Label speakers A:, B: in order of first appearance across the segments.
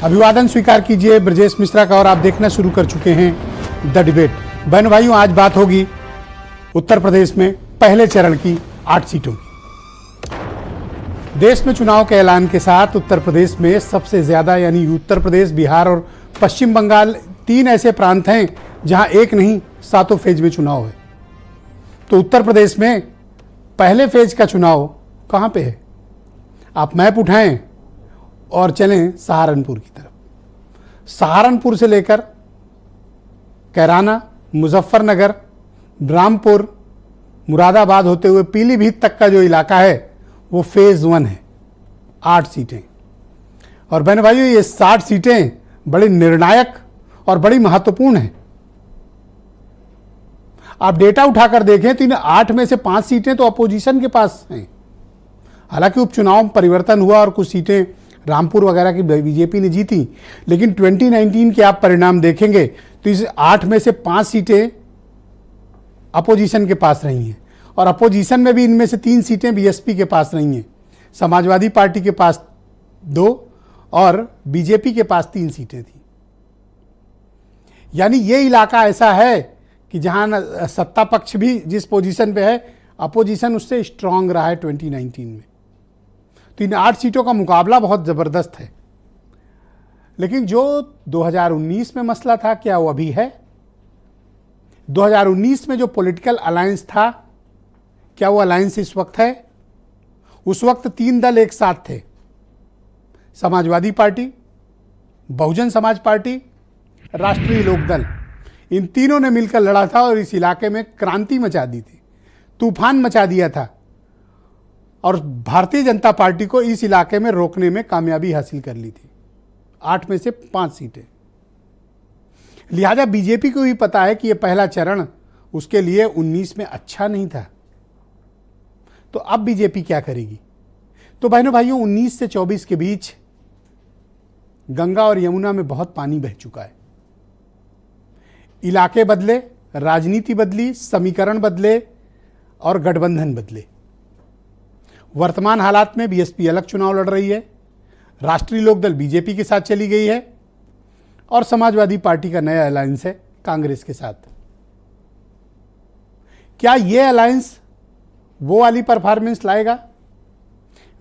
A: अभिवादन स्वीकार कीजिए ब्रजेश मिश्रा का और आप देखना शुरू कर चुके हैं द डिबेट। बहन भाइयों, आज बात होगी उत्तर प्रदेश में पहले चरण की 8 सीटों की। देश में चुनाव के ऐलान के साथ उत्तर प्रदेश में सबसे ज्यादा यानी उत्तर प्रदेश, बिहार और पश्चिम बंगाल 3 ऐसे प्रांत हैं जहां एक नहीं 7 फेज में चुनाव है। तो उत्तर प्रदेश में पहले फेज का चुनाव कहां पे है? आप मैप उठाएं और चलें सहारनपुर की तरफ। सहारनपुर से लेकर कैराना, मुजफ्फरनगर, रामपुर, मुरादाबाद होते हुए पीलीभीत तक का जो इलाका है वो फेज 1 है। 8 सीटें। और बहन भाइयों, ये 60 सीटें बड़ी निर्णायक और बड़ी महत्वपूर्ण हैं। आप डेटा उठाकर देखें तो इन 8 में से 5 सीटें तो अपोजिशन के पास हैं। हालांकि उपचुनाव में परिवर्तन हुआ और कुछ सीटें रामपुर वगैरह की बीजेपी ने जीती, लेकिन 2019 के आप परिणाम देखेंगे तो इस 8 में से 5 सीटें अपोजिशन के पास रही हैं। और अपोजिशन में भी इनमें से 3 सीटें बीएसपी के पास रही हैं। समाजवादी पार्टी के पास 2 और बीजेपी के पास 3 सीटें थी। यानी ये इलाका ऐसा है कि जहां सत्ता पक्ष भी जिस पोजीशन पे है, अपोजिशन उससे स्ट्रांग रहा है 2019 में। तो इन 8 सीटों का मुकाबला बहुत ज़बरदस्त है। लेकिन जो 2019 में मसला था, क्या वो अभी है? 2019 में जो पॉलिटिकल अलायंस था, क्या वो अलायंस इस वक्त है? उस वक्त 3 दल एक साथ थे, समाजवादी पार्टी, बहुजन समाज पार्टी, राष्ट्रीय लोकदल। इन तीनों ने मिलकर लड़ा था और इस इलाके में क्रांति मचा दी थी, तूफान मचा दिया था और भारतीय जनता पार्टी को इस इलाके में रोकने में कामयाबी हासिल कर ली थी। 8 में से 5 सीटें। लिहाजा बीजेपी को भी पता है कि यह पहला चरण उसके लिए 19 में अच्छा नहीं था। तो अब बीजेपी क्या करेगी? तो बहनों भाइयों, 19 से 24 के बीच गंगा और यमुना में बहुत पानी बह चुका है। इलाके बदले, राजनीति बदली, समीकरण बदले और गठबंधन बदले। वर्तमान हालात में बीएसपी अलग चुनाव लड़ रही है, राष्ट्रीय लोकदल बीजेपी के साथ चली गई है और समाजवादी पार्टी का नया अलायंस है कांग्रेस के साथ। क्या यह अलायंस वो वाली परफॉर्मेंस लाएगा?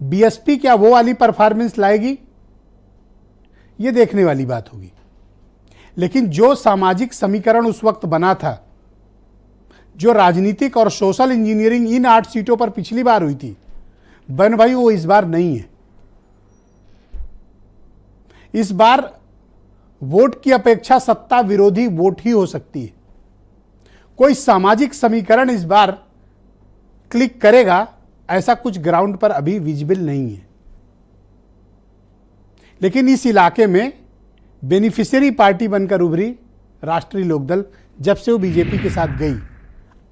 A: बीएसपी क्या वो वाली परफॉर्मेंस लाएगी? यह देखने वाली बात होगी। लेकिन जो सामाजिक समीकरण उस वक्त बना था, जो राजनीतिक और सोशल इंजीनियरिंग इन 8 सीटों पर पिछली बार हुई थी, बहन भाई, वो इस बार नहीं है। इस बार वोट की अपेक्षा सत्ता विरोधी वोट ही हो सकती है। कोई सामाजिक समीकरण इस बार क्लिक करेगा, ऐसा कुछ ग्राउंड पर अभी विजिबल नहीं है। लेकिन इस इलाके में बेनिफिशियरी पार्टी बनकर उभरी राष्ट्रीय लोकदल, जब से वो बीजेपी के साथ गई।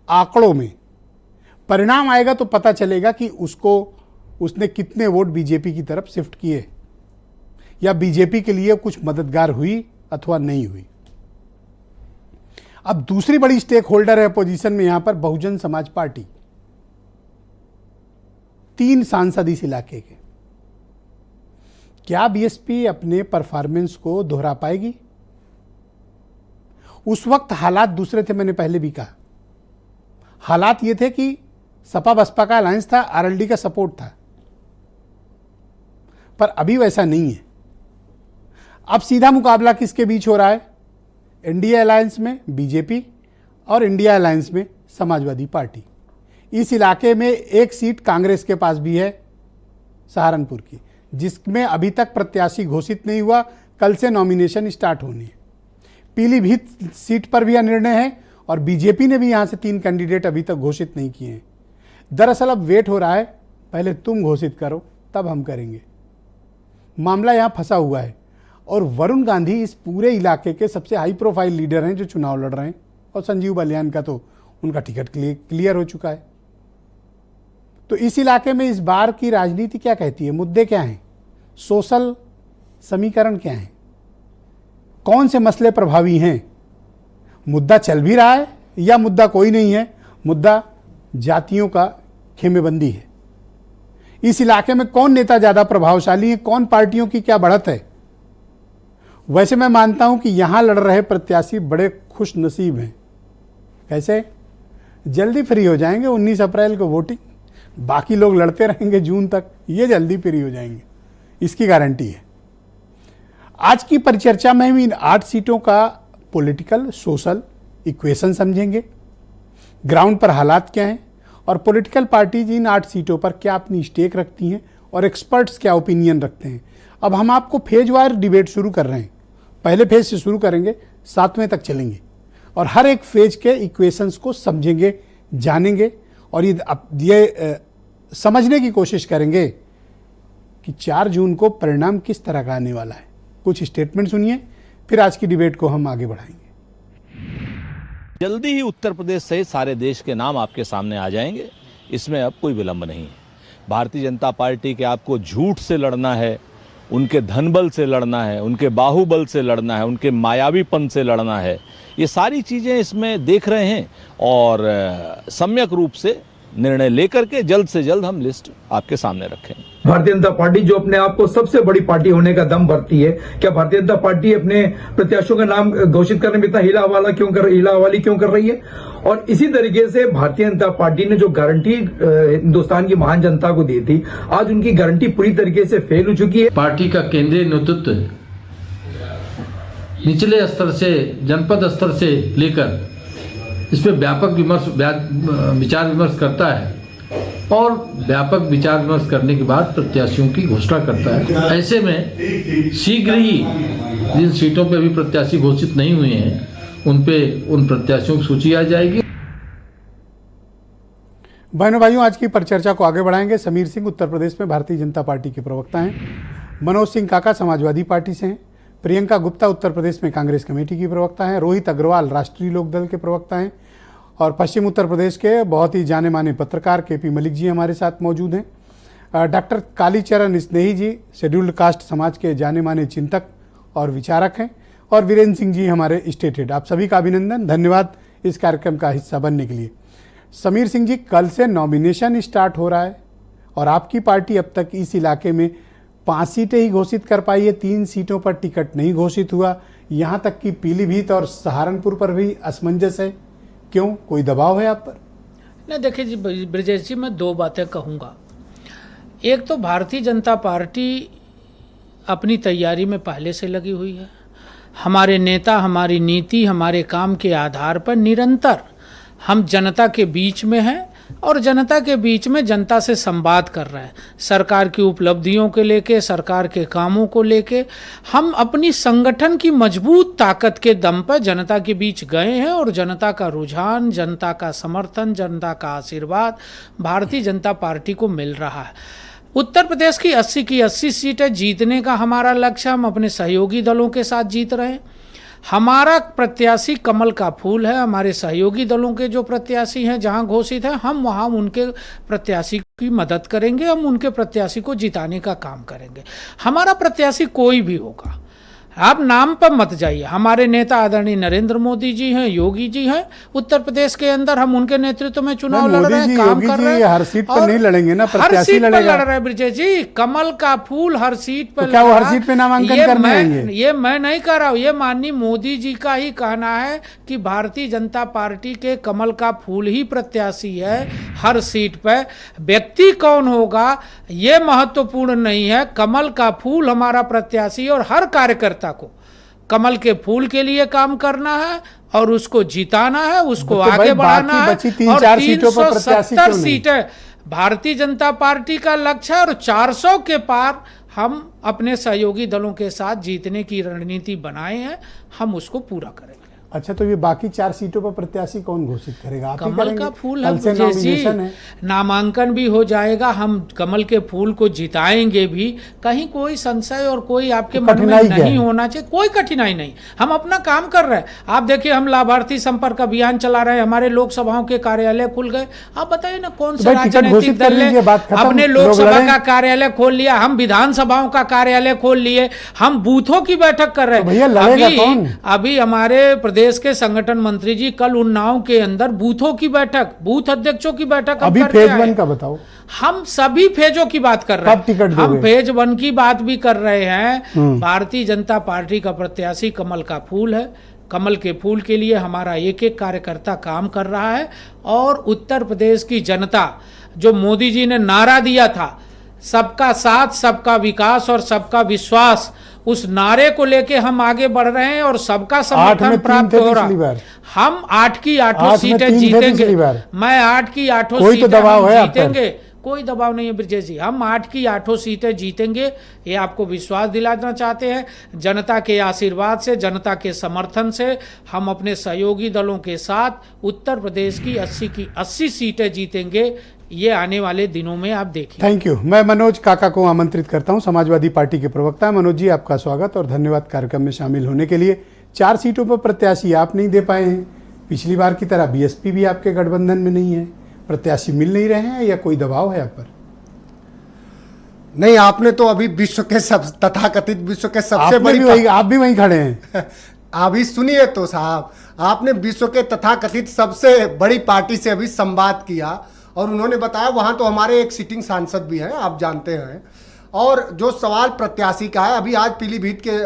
A: आंकड़ों में परिणाम आएगा तो पता चलेगा कि उसने कितने वोट बीजेपी की तरफ शिफ्ट किए या बीजेपी के लिए कुछ मददगार हुई अथवा नहीं हुई। अब दूसरी बड़ी स्टेक होल्डर है अपोजिशन में यहां पर बहुजन समाज पार्टी। 3 सांसद इस इलाके के। क्या बीएसपी अपने परफॉर्मेंस को दोहरा पाएगी? उस वक्त हालात दूसरे थे, मैंने पहले भी कहा। हालात ये थे कि सपा बसपा का अलायंस था, आरएलडी का सपोर्ट था, पर अभी वैसा नहीं है। अब सीधा मुकाबला किसके बीच हो रहा है? एनडीए अलायंस में बीजेपी और इंडिया अलायंस में समाजवादी पार्टी। इस इलाके में एक सीट कांग्रेस के पास भी है, सहारनपुर की, जिसमें अभी तक प्रत्याशी घोषित नहीं हुआ। कल से नॉमिनेशन स्टार्ट होनी है। पीलीभीत सीट पर भी यह निर्णय है और बीजेपी ने भी यहां से 3 कैंडिडेट अभी तक घोषित नहीं किए हैं। दरअसल अब वेट हो रहा है, पहले तुम घोषित करो तब हम करेंगे। मामला यहां फंसा हुआ है और वरुण गांधी इस पूरे इलाके के सबसे हाई प्रोफाइल लीडर हैं जो चुनाव लड़ रहे हैं, और संजीव बालियान का तो उनका टिकट क्लियर हो चुका है। तो इस इलाके में इस बार की राजनीति क्या कहती है? मुद्दे क्या हैं? सोशल समीकरण क्या हैं? कौन से मसले प्रभावी हैं? मुद्दा चल भी रहा है या मुद्दा कोई नहीं है? मुद्दा जातियों का खेमेबंदी है। इस इलाके में कौन नेता ज्यादा प्रभावशाली है, कौन पार्टियों की क्या बढ़त है, वैसे मैं मानता हूं कि यहां लड़ रहे प्रत्याशी बड़े खुश नसीब हैं। कैसे? जल्दी फ्री हो जाएंगे, 19 अप्रैल को वोटिंग, बाकी लोग लड़ते रहेंगे जून तक, ये जल्दी फ्री हो जाएंगे, इसकी गारंटी है। आज की परिचर्चा में हम इन 8 सीटों का पॉलिटिकल सोशल इक्वेशन समझेंगे, ग्राउंड पर हालात क्या हैं और पॉलिटिकल पार्टीज इन 8 सीटों पर क्या अपनी स्टेक रखती हैं और एक्सपर्ट्स क्या ओपिनियन रखते हैं। अब हम आपको फेज वार डिबेट शुरू कर रहे हैं। पहले फेज से शुरू करेंगे, 7वें तक चलेंगे और हर एक फेज के इक्वेशंस को समझेंगे, जानेंगे और ये समझने की कोशिश करेंगे कि 4 जून को परिणाम किस तरह का आने वाला है। कुछ स्टेटमेंट सुनिए, फिर आज की डिबेट को हम आगे बढ़ाएंगे।
B: जल्दी ही उत्तर प्रदेश सहित सारे देश के नाम आपके सामने आ जाएंगे, इसमें अब कोई विलंब नहीं है। भारतीय जनता पार्टी के आपको झूठ से लड़ना है, उनके धनबल से लड़ना है, उनके बाहुबल से लड़ना है, उनके मायावीपन से लड़ना है, ये सारी चीज़ें इसमें देख रहे हैं और सम्यक रूप से निर्णय लेकर के जल्द से जल्द हम लिस्ट आपके सामने रखें।
C: भारतीय जनता पार्टी जो अपने आप को सबसे बड़ी पार्टी होने का दम भरती है, क्या भारतीय जनता पार्टी अपने प्रत्याशियों का नाम घोषित करने में इतना हिलाहवाली क्यों कर रही है? और इसी तरीके से भारतीय जनता पार्टी ने जो गारंटी हिंदुस्तान की महान जनता को दी थी, आज उनकी गारंटी पूरी तरीके से फेल हो चुकी है।
D: पार्टी का केंद्रीय नेतृत्व निचले स्तर से, जनपद स्तर से लेकर इस पर व्यापक विचार विमर्श करता है और व्यापक विचार विमर्श करने के बाद प्रत्याशियों की घोषणा करता है। ऐसे में शीघ्र ही जिन सीटों पर अभी प्रत्याशी घोषित नहीं हुए हैं उन प्रत्याशियों की सूची आ जाएगी।
A: बहनों भाइयों, आज की परिचर्चा को आगे बढ़ाएंगे। समीर सिंह उत्तर प्रदेश में भारतीय जनता पार्टी के प्रवक्ता हैं, मनोज सिंह काका समाजवादी पार्टी से हैं, प्रियंका गुप्ता उत्तर प्रदेश में कांग्रेस कमेटी की प्रवक्ता हैं, रोहित अग्रवाल राष्ट्रीय लोकदल के प्रवक्ता हैं और पश्चिम उत्तर प्रदेश के बहुत ही जाने माने पत्रकार केपी मलिक जी हमारे साथ मौजूद हैं। डॉक्टर कालीचरण स्नेही जी शेड्यूल्ड कास्ट समाज के जाने माने चिंतक और विचारक हैं और वीरेंद्र सिंह जी हमारे स्टेट हेड। आप सभी का अभिनंदन, धन्यवाद इस कार्यक्रम का हिस्सा बनने के लिए। समीर सिंह जी, कल से नॉमिनेशन स्टार्ट हो रहा है और आपकी पार्टी अब तक इस इलाके में 5 सीटें ही घोषित कर पाई है, 3 सीटों पर टिकट नहीं घोषित हुआ। यहाँ तक कि पीलीभीत और सहारनपुर पर भी असमंजस है, क्यों? कोई दबाव है आप पर?
E: नहीं, देखिए जी ब्रजेश जी, मैं 2 बातें कहूँगा। एक तो भारतीय जनता पार्टी अपनी तैयारी में पहले से लगी हुई है। हमारे नेता, हमारी नीति, हमारे काम के आधार पर निरंतर हम जनता के बीच में हैं और जनता के बीच में जनता से संवाद कर रहे हैं। सरकार की उपलब्धियों के लेके, सरकार के कामों को लेके हम अपनी संगठन की मजबूत ताकत के दम पर जनता के बीच गए हैं और जनता का रुझान, जनता का समर्थन, जनता का आशीर्वाद भारतीय जनता पार्टी को मिल रहा है। उत्तर प्रदेश की 80 की 80 सीटें जीतने का हमारा लक्ष्य, हम अपने सहयोगी दलों के साथ जीत रहे हैं। हमारा प्रत्याशी कमल का फूल है। हमारे सहयोगी दलों के जो प्रत्याशी हैं जहां घोषित हैं, हम वहां उनके प्रत्याशी की मदद करेंगे, हम उनके प्रत्याशी को जिताने का काम करेंगे। हमारा प्रत्याशी कोई भी होगा, आप नाम पर मत जाइए। हमारे नेता आदरणीय नरेंद्र मोदी जी हैं, योगी जी हैं उत्तर प्रदेश के अंदर, हम उनके नेतृत्व में चुनाव लड़ रहे हैं, काम कर रहे हैं।
A: हर सीट पर नहीं लड़ेंगे ना,
E: हर सीट पर लड़ रहे हैं ब्रजेश जी। कमल का फूल हर सीट पर,
A: तो क्या वो हर सीट पे नामांकन करने आएंगे?
E: ये मैं नहीं कह रहा हूँ, ये माननीय मोदी जी का ही कहना है कि भारतीय जनता पार्टी के कमल का फूल ही प्रत्याशी है हर सीट पर। व्यक्ति कौन होगा ये महत्वपूर्ण नहीं है, कमल का फूल हमारा प्रत्याशी और हर कार्यकर्ता को कमल के फूल के लिए काम करना है और उसको जिताना है, उसको आगे बढ़ाना है। और 370 सीटें भारतीय जनता पार्टी का लक्ष्य है और 400 के पार हम अपने सहयोगी दलों के साथ जीतने की रणनीति बनाए हैं, हम उसको पूरा करेंगे।
A: अच्छा, तो ये बाकी 4 सीटों पर प्रत्याशी कौन घोषित करेगा? आप
E: कमल का फूल है, नामांकन भी हो जाएगा, हम कमल के फूल को जिताएंगे भी। कहीं कोई संशय और कोई आपके मन में नहीं होना चाहिए, कोई कठिनाई नहीं। हम अपना काम कर रहे हैं। आप देखिए, हम लाभार्थी संपर्क अभियान चला रहे हैं, हमारे लोकसभाओं के कार्यालय खुल गए। आप बताइए ना, कौन सा राजनीतिक दल ने अपने लोकसभा का कार्यालय खोल लिया? हम विधानसभाओं का कार्यालय खोल लिए, हम बूथों की बैठक कर रहे हैं।
A: अभी
E: हमारे प्रदेश प्रदेश के संगठन मंत्री जी कल उन्नाव के अंदर बूथों की बैठक, बूथ अध्यक्षों की बैठक
A: अभी फेज 1 का बताओ।
E: हम सभी फेजों की बात कर रहे
A: कब टिकट
E: हैं, हम
A: दोगे?
E: फेज 1 की बात भी कर रहे हैं। भारतीय जनता पार्टी का प्रत्याशी कमल का फूल है। कमल के फूल के लिए हमारा एक एक कार्यकर्ता काम कर रहा है और उत्तर प्रदेश की जनता जो मोदी जी ने नारा दिया था, सबका साथ, सबका विकास और सबका विश्वास, उस नारे को लेके हम आगे बढ़ रहे हैं और सबका समर्थन प्राप्त हो रहा। हम 8 की 8 सीटें जीतेंगे। मैं 8 की 8
A: कोई तो दबाव है
E: जीतेंगे। कोई दबाव नहीं है ब्रिजेश जी, हम 8 की 8 सीटें जीतेंगे, ये आपको विश्वास दिलाना चाहते हैं। जनता के आशीर्वाद से, जनता के समर्थन से हम अपने सहयोगी दलों के साथ उत्तर प्रदेश की 80 की 80 सीटें जीतेंगे। ये आने वाले दिनों में आप देखिए।
A: Thank you. मैं मनोज काका को आमंत्रित करता हूं, समाजवादी पार्टी के प्रवक्ता। मनोज जी, आपका स्वागत और धन्यवाद कार्यक्रम में शामिल होने के लिए। 4 सीटों पर प्रत्याशी आप नहीं दे पाए हैं। पिछली बार की तरह बीएसपी भी आपके गठबंधन में नहीं है, प्रत्याशी मिल नहीं रहे हैं या कोई दबाव है आप पर?
F: नहीं, आपने तो अभी विश्व के तथाकथित विश्व के सबसे बड़ी
A: आप भी वहीं खड़े हैं।
F: अभी सुनिए तो साहब, आपने विश्व के तथाकथित सबसे बड़ी पार्टी से अभी संवाद किया और उन्होंने बताया वहां तो हमारे एक सिटिंग सांसद भी हैं, आप जानते हैं। और जो सवाल प्रत्याशी का है, अभी आज पीलीभीत के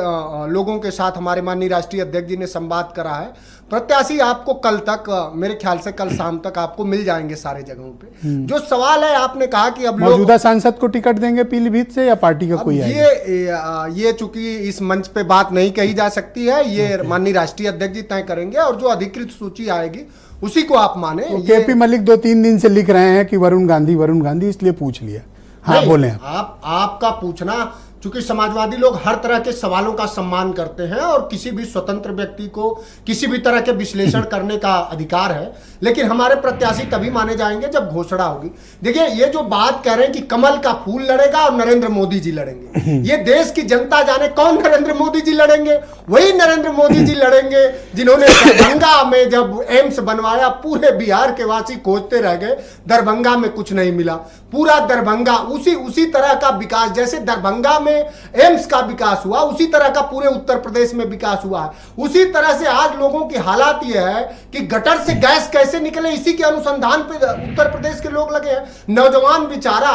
F: लोगों के साथ हमारे माननीय राष्ट्रीय अध्यक्ष जी ने संवाद करा है। प्रत्याशी आपको कल तक, मेरे ख्याल से कल शाम तक आपको मिल जाएंगे सारे जगहों पे। जो सवाल है, आपने कहा कि अब
A: मौजूदा सांसद को टिकट देंगे पीलीभीत से या पार्टी का कोई आएगा?
F: ये चूंकि इस मंच पे बात नहीं कही जा सकती है, ये माननीय राष्ट्रीय अध्यक्ष जी तय करेंगे और जो अधिकृत सूची आएगी उसी को आप माने।
A: केपी मलिक 2-3 दिन से लिख रहे हैं कि वरुण गांधी, इसलिए पूछ लिया। हाँ, बोले
F: आपका पूछना, चूंकि समाजवादी लोग हर तरह के सवालों का सम्मान करते हैं और किसी भी स्वतंत्र व्यक्ति को किसी भी तरह के विश्लेषण करने का अधिकार है, लेकिन हमारे प्रत्याशी तभी माने जाएंगे जब घोषणा होगी। देखिए, ये जो बात कह रहे हैं कि कमल का फूल लड़ेगा और नरेंद्र मोदी जी लड़ेंगे, ये देश की जनता जाने कौन नरेंद्र मोदी जी लड़ेंगे? वही नरेंद्र मोदी जी लड़ेंगे जिन्होंने दरभंगा में जब एम्स बनवाया, पूरे बिहार के वासी खोजते रह गए, दरभंगा में कुछ नहीं मिला। पूरा दरभंगा उसी तरह का विकास, जैसे दरभंगा में एम्स का विकास हुआ, उसी तरह का पूरे उत्तर प्रदेश में विकास हुआ है। उसी तरह से आज लोगों की हालात यह है कि गटर से गैस कैसे निकले, इसी के अनुसंधान पे उत्तर प्रदेश के लोग लगे हैं। नौजवान बेचारा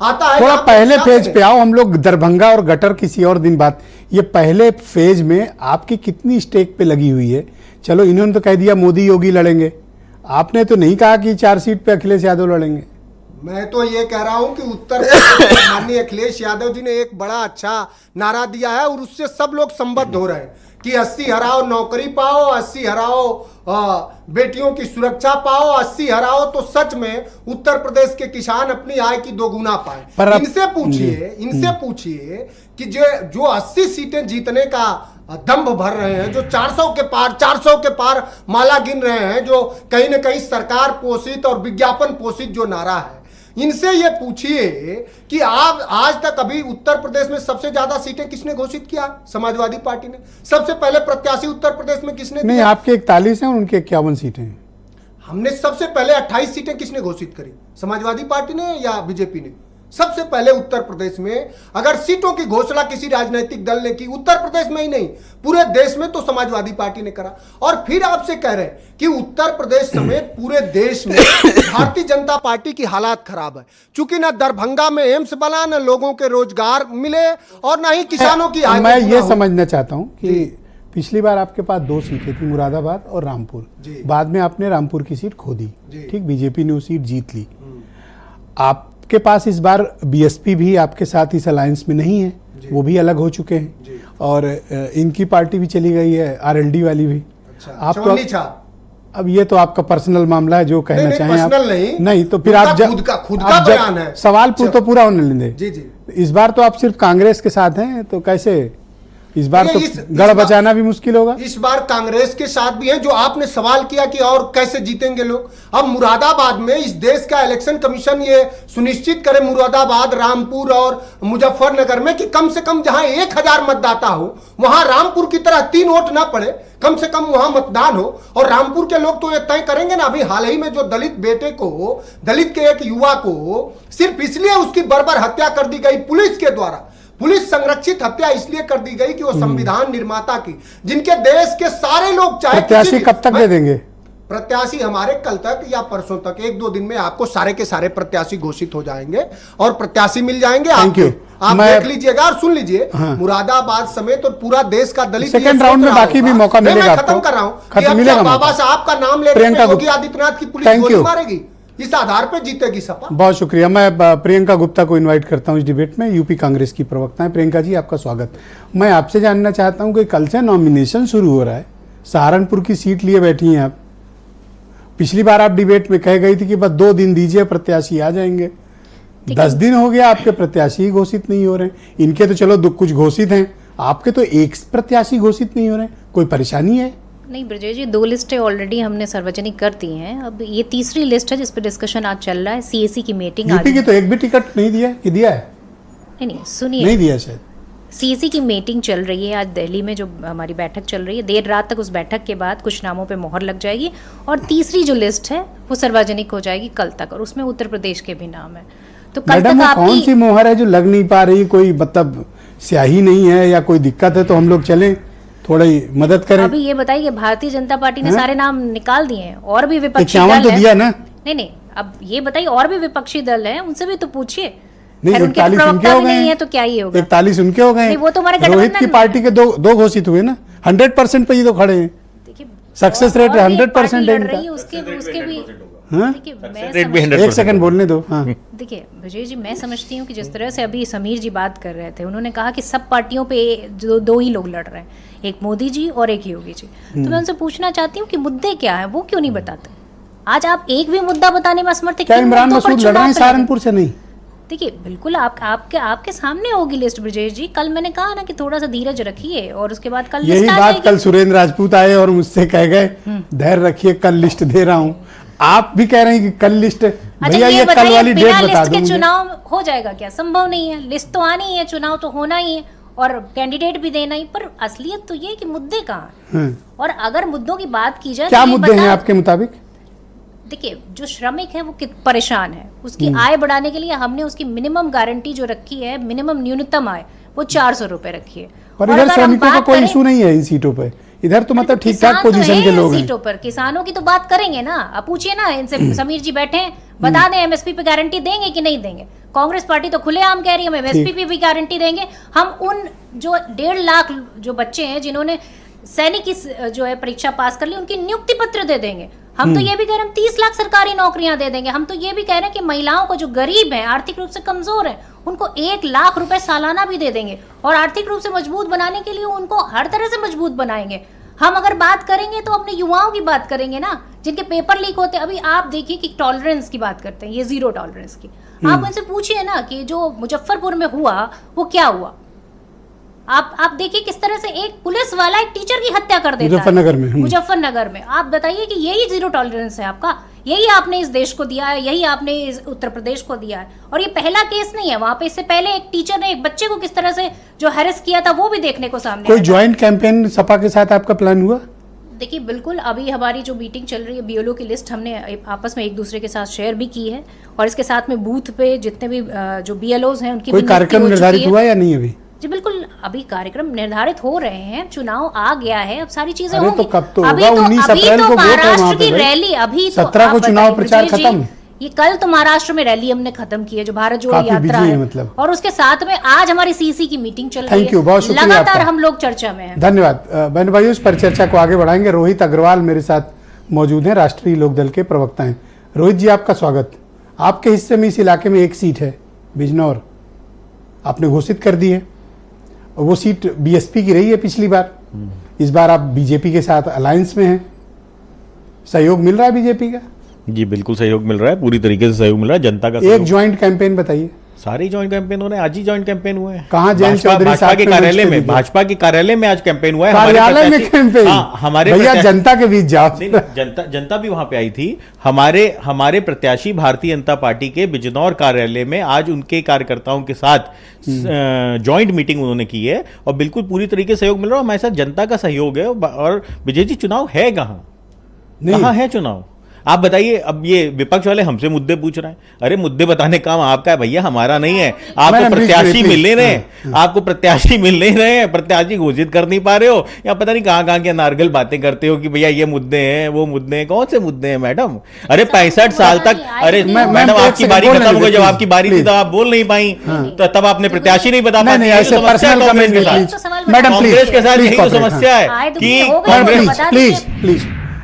F: आता है।
A: थोड़ा पहले फेज पे आओ, हम लोग दरभंगा और गटर किसी और दिन बात। ये पहले फेज में आपकी कितनी स्टेक पे लगी हुई है? चलो, इन्होंने तो कह दिया मोदी योगी लड़ेंगे, आपने तो नहीं कहा कि 4 सीट पे अखिलेश यादव लड़ेंगे।
F: मैं तो ये कह रहा हूं कि उत्तर प्रदेश माननीय अखिलेश यादव जी ने एक बड़ा अच्छा नारा दिया है और उससे सब लोग संबद्ध हो रहे हैं कि 80 हराओ नौकरी पाओ, 80 हराओ बेटियों की सुरक्षा पाओ, 80 हराओ तो सच में उत्तर प्रदेश के किसान अपनी आय की 2 गुना पाए। इनसे पूछिए कि जो 80 सीटें जीतने का दंभ भर रहे हैं, जो 400 के पार माला गिन रहे हैं, जो कहीं ना कहीं सरकार पोषित और विज्ञापन पोषित जो नारा है, इनसे ये पूछिए कि आप आज तक अभी उत्तर प्रदेश में सबसे ज्यादा सीटें किसने घोषित किया? समाजवादी पार्टी ने। सबसे पहले प्रत्याशी उत्तर प्रदेश में किसने
A: नहीं दिया? आपके 41 हैं और उनके 51 सीटें हैं।
F: हमने सबसे पहले 28 सीटें किसने घोषित करी? समाजवादी पार्टी ने या बीजेपी ने? सबसे पहले उत्तर प्रदेश में अगर सीटों की घोषणा किसी राजनीतिक दल ने की, उत्तर प्रदेश में ही नहीं पूरे देश में, तो समाजवादी पार्टी ने करा। और फिर आपसे कह रहे हैं कि उत्तर प्रदेश समेत पूरे देश में भारतीय जनता पार्टी की हालात खराब है, चूंकि ना दरभंगा में एम्स बना, ना लोगों के रोजगार मिले और ना ही किसानों की आय।
A: मैं ये समझना चाहता हूँ कि पिछली बार आपके पास 2 सीटें थी, मुरादाबाद और रामपुर। बाद में आपने रामपुर की सीट खो दी, ठीक, बीजेपी ने वो सीट जीत ली। आपके पास इस बार बीएसपी भी आपके साथ इस अलायंस में नहीं है, वो भी अलग हो चुके हैं और इनकी पार्टी भी चली गई है, आरएलडी वाली भी। आप तो अब ये तो आपका पर्सनल मामला है, जो कहना चाहें आप। नहीं तो फिर आप
F: खुद का बयान है।
A: सवाल तो पूरा होने लेंगे।
F: जी।
A: इस बार तो आप सिर्फ कांग्रेस के साथ हैं, तो कैसे इस बार तो गढ़ बचाना भी मुश्किल होगा।
F: इस बार कांग्रेस के साथ भी है। जो आपने सवाल किया कि और कैसे जीतेंगे लोग, अब मुरादाबाद में इस देश का इलेक्शन कमीशन ये सुनिश्चित करे, मुरादाबाद, रामपुर और मुजफ्फरनगर में, कि कम से कम जहां 1000 मतदाता हो वहां रामपुर की तरह 3 वोट ना पड़े, कम से कम वहां मतदान हो। और रामपुर के लोग तो ये तय करेंगे ना। अभी हाल ही में जो दलित बेटे को, दलित के एक युवा को सिर्फ इसलिए उसकी बर्बर हत्या कर दी गई पुलिस के द्वारा, पुलिस संरक्षित हत्या इसलिए कर दी गई कि वो संविधान निर्माता की, जिनके देश के सारे लोग चाहे
A: प्रत्याशी कब तक दे देंगे?
F: प्रत्याशी हमारे कल तक या परसों तक, 1-2 दिन में आपको सारे के सारे प्रत्याशी घोषित हो जाएंगे और प्रत्याशी मिल जाएंगे। आप देख लीजिएगा और सुन लीजिए, मुरादाबाद समेत और पूरा देश का दलित
A: सेकंड राउंड में बाकी भी मौका मिलेगा आपको।
F: खत्म कर रहा हूं, बाबा साहब का नाम लेकर योगी आदित्यनाथ की पुलिस गोली मारेगी, इस आधार पर जीतेगी सपा।
A: बहुत शुक्रिया। मैं प्रियंका गुप्ता को इनवाइट करता हूं इस डिबेट में, यूपी कांग्रेस की प्रवक्ता है। प्रियंका जी, आपका स्वागत। मैं आपसे जानना चाहता हूं कि कल से नॉमिनेशन शुरू हो रहा है, सहारनपुर की सीट लिए बैठी हैं आप। पिछली बार आप डिबेट में कह गई थी कि बस 2 दिन दीजिए, प्रत्याशी आ जाएंगे। 10 दिन हो गया, आपके प्रत्याशी ही घोषित नहीं हो रहे। इनके तो चलो कुछ घोषित हैं, आपके तो एक प्रत्याशी घोषित नहीं हो रहे। कोई परेशानी है?
G: नहीं ब्रजेश जी, 2 लिस्टें ऑलरेडी हमने सार्वजनिक कर दी हैं। अब ये तीसरी लिस्ट है जिस पर डिस्कशन आज चल रहा है। सीएसी की मीटिंग आज,
A: यूपी की तो एक भी टिकट नहीं दिया कि दिया है?
G: नहीं सुनिए,
A: नहीं दिया शायद।
G: सीएसी की मीटिंग चल रही है आज दिल्ली में, जो हमारी बैठक चल रही है। देर रात तक उस बैठक के बाद कुछ नामों पे मोहर लग जाएगी और तीसरी जो लिस्ट है वो सार्वजनिक हो जाएगी कल तक, और उसमें उत्तर प्रदेश के भी नाम है। तो कल
A: मैडम,
G: तक
A: कौन सी मोहर है जो लग नहीं पा रही? कोई मतलब स्याही नहीं है या कोई दिक्कत है तो हम लोग चलें, थोड़ी मदद करें।
G: अभी ये बताइए, भारतीय जनता पार्टी ने सारे नाम निकाल दिए हैं, और भी विपक्षी
A: 51
G: दल
A: तो दिया ना?
G: नहीं, अब ये बताइए, और भी विपक्षी दल हैं, उनसे भी तो पूछिए।
A: नहीं, 41 उनके हो गए
G: नहीं है तो क्या ही होगा?
A: 41 उनके हो गए।
G: वो तो हमारे
A: रोहित की पार्टी के दो घोषित हुए ना, 100% पे ये तो खड़े हैं।
G: देखिए,
A: सक्सेस रेट 100% है
G: रही
A: इनका।
G: उसके भी
A: हाँ?
G: देखिए,
A: एक सेकंड बोलने दो। हाँ,
G: देखिए विजय जी, मैं समझती हूँ कि जिस तरह से अभी समीर जी बात कर रहे थे, उन्होंने कहा कि सब पार्टियों पे जो 2 ही लोग लड़ रहे हैं, एक मोदी जी और एक योगी जी। तो मैं उनसे पूछना चाहती हूँ कि मुद्दे क्या है, वो क्यों नहीं बताते? आज आप एक भी मुद्दा बताने में असमर्थ हैं।
A: क्या इमरान मसूद लड़ रहे हैं सहारनपुर से? नहीं,
G: देखिए बिल्कुल आपके सामने होगी लिस्ट ब्रजेश जी। कल मैंने कहा ना कि थोड़ा सा धीरज रखिए, और उसके बाद कल
A: यही बात कल सुरेंद्र राजपूत आए और मुझसे कह गए धैर्य रखिए, कल लिस्ट दे रहा हूँ। आप भी कह रहे हैं कि कल लिस्ट, भैया ये कल वाली डेट बता दो।
G: चुनाव हो जाएगा क्या? संभव नहीं है। लिस्ट तो आनी ही है, चुनाव तो होना ही है, और कैंडिडेट भी देना ही। पर असलियत तो ये कि मुद्दे कहाँ हैं? और अगर मुद्दों की बात की जाए,
A: क्या मुद्दे हैं आपके मुताबिक?
G: देखिए, जो श्रमिक है वो परेशान है, उसकी आय बढ़ाने के लिए हमने उसकी मिनिमम गारंटी जो रखी है, मिनिमम न्यूनतम आय, वो 400 रुपए रखी है।
A: पर इधर श्रमिकों का कोई इशू नहीं है इन सीटों पे, इधर तो मतलब ठीक ठाक पोजीशन के लोग हैं।
G: सीटों पर किसानों की तो बात करेंगे ना, आप पूछिए ना इनसे। समीर जी बैठे हैं, बता दें एमएसपी पे गारंटी देंगे कि नहीं देंगे? कांग्रेस पार्टी तो खुलेआम कह रही है हम एमएसपी पे भी गारंटी देंगे। हम उन जो 1.5 लाख जो बच्चे हैं जिन्होंने सैनिक की जो है परीक्षा पास कर ली, उनकी नियुक्ति पत्र दे देंगे। हम तो ये भी कह रहे हैं हम 30 लाख सरकारी नौकरियां दे देंगे। हम तो ये भी कह रहे हैं कि महिलाओं को जो गरीब हैं, आर्थिक रूप से कमजोर हैं, उनको 1 लाख रुपए सालाना भी दे देंगे, और आर्थिक रूप से मजबूत बनाने के लिए उनको हर तरह से मजबूत बनाएंगे। हम अगर बात करेंगे तो अपने युवाओं की बात करेंगे ना, जिनके पेपर लीक होते हैं। अभी आप देखिए कि टॉलरेंस की बात करते हैं, ये 0 टॉलरेंस की। आप उनसे पूछिए ना कि जो मुजफ्फरपुर में हुआ वो क्या हुआ। आप देखिए किस तरह से एक पुलिस वाला एक टीचर की हत्या कर देता है मुजफ्फरनगर में। आप बताइए कि यही 0 टॉलरेंस है आपका? यही आपने इस देश को दिया है, यही आपने इस उत्तर प्रदेश को दिया है। और ये पहला केस नहीं है, वहां पे इससे पहले एक टीचर ने एक बच्चे को किस तरह से जो हैरेस किया था वो भी देखने को सामने
A: कोई ज्वाइंट कैंपेन सपा के साथ आपका प्लान हुआ?
G: देखिए बिल्कुल, अभी हमारी जो मीटिंग चल रही है, बीएलओ की लिस्ट हमने आपस में एक दूसरे के साथ शेयर भी की है, और इसके साथ में बूथ पे जितने भी जो बीएलओज हैं उनकी
A: कोई कार्यक्रम निर्धारित हुआ या नहीं अभी?
G: जी बिल्कुल, अभी कार्यक्रम निर्धारित हो रहे हैं, चुनाव आ गया है, अब सारी चीजें
A: होंगी।
G: तो
A: कब तो होगा? 19 अप्रैल को वोट है
G: महाराष्ट्र की रैली, अभी
A: 17 को चुनाव प्रचार खत्म।
G: ये कल तो महाराष्ट्र में रैली हमने खत्म की है, जो भारत जोड़ो यात्रा है,
A: मतलब।
G: और उसके साथ में आज हमारी सीसी की मीटिंग चल रही है।
A: बहुत शुक्रिया,
G: लगातार हम लोग चर्चा में हैं।
A: धन्यवाद बहन भाइयों, इस परिचर्चा को आगे बढ़ाएंगे। रोहित अग्रवाल मेरे साथ मौजूद हैं, राष्ट्रीय लोकदल के प्रवक्ता हैं। रोहित जी, आपका स्वागत। आपके हिस्से में इस इलाके में एक सीट है, बिजनौर, आपने घोषित कर दी है, और वो सीट बीएसपी की रही है पिछली बार। इस बार आप बीजेपी के साथ अलायंस में हैं, सहयोग मिल रहा है बीजेपी का?
H: जी बिल्कुल सहयोग मिल रहा है, पूरी तरीके से सहयोग मिल रहा है, जनता का
A: एक ज्वाइंट कैंपेन बताइए।
H: सारे ज्वाइंट कैंपेन हो रहे हैं, आज ही ज्वाइंट कैंपेन हुआ है।
A: कहाँ? जैन चौधरी
H: भाजपा के कार्यालय में, भाजपा के कार्यालय में आज कैंपेन हुआ है।
A: कार्यालय में कैंपेन?
H: हमारे
A: भैया जनता के बीच जाओ।
H: जनता भी वहां पे आई थी। हमारे प्रत्याशी भारतीय जनता पार्टी के बिजनौर कार्यालय में आज उनके कार्यकर्ताओं के साथ ज्वाइंट मीटिंग उन्होंने की है, और बिल्कुल पूरी तरीके से सहयोग मिल रहा है। हमारे साथ जनता का सहयोग है। और विजय जी, चुनाव है कहाँ है चुनाव? आप बताइए, अब ये विपक्ष वाले हमसे मुद्दे पूछ रहे हैं। अरे मुद्दे बताने काम आपका है भैया, हमारा नहीं है। आपको प्रत्याशी मिल नहीं रहे, आपको प्रत्याशी मिल नहीं रहे, प्रत्याशी घोषित कर नहीं पा रहे हो, या पता नहीं कहां के नारगल बातें करते हो कि भैया ये मुद्दे हैं, वो मुद्दे हैं। कौन से मुद्दे हैं मैडम? अरे 65 साल तक, अरे मैडम आपकी बारी खत्म हो गई, जब आपकी बारी थी तब आप बोल नहीं पाई, तो तब आपने प्रत्याशी नहीं बता पाई।
A: मैडम
H: कांग्रेस के साथ यही तो समस्या है कि
A: प्लीज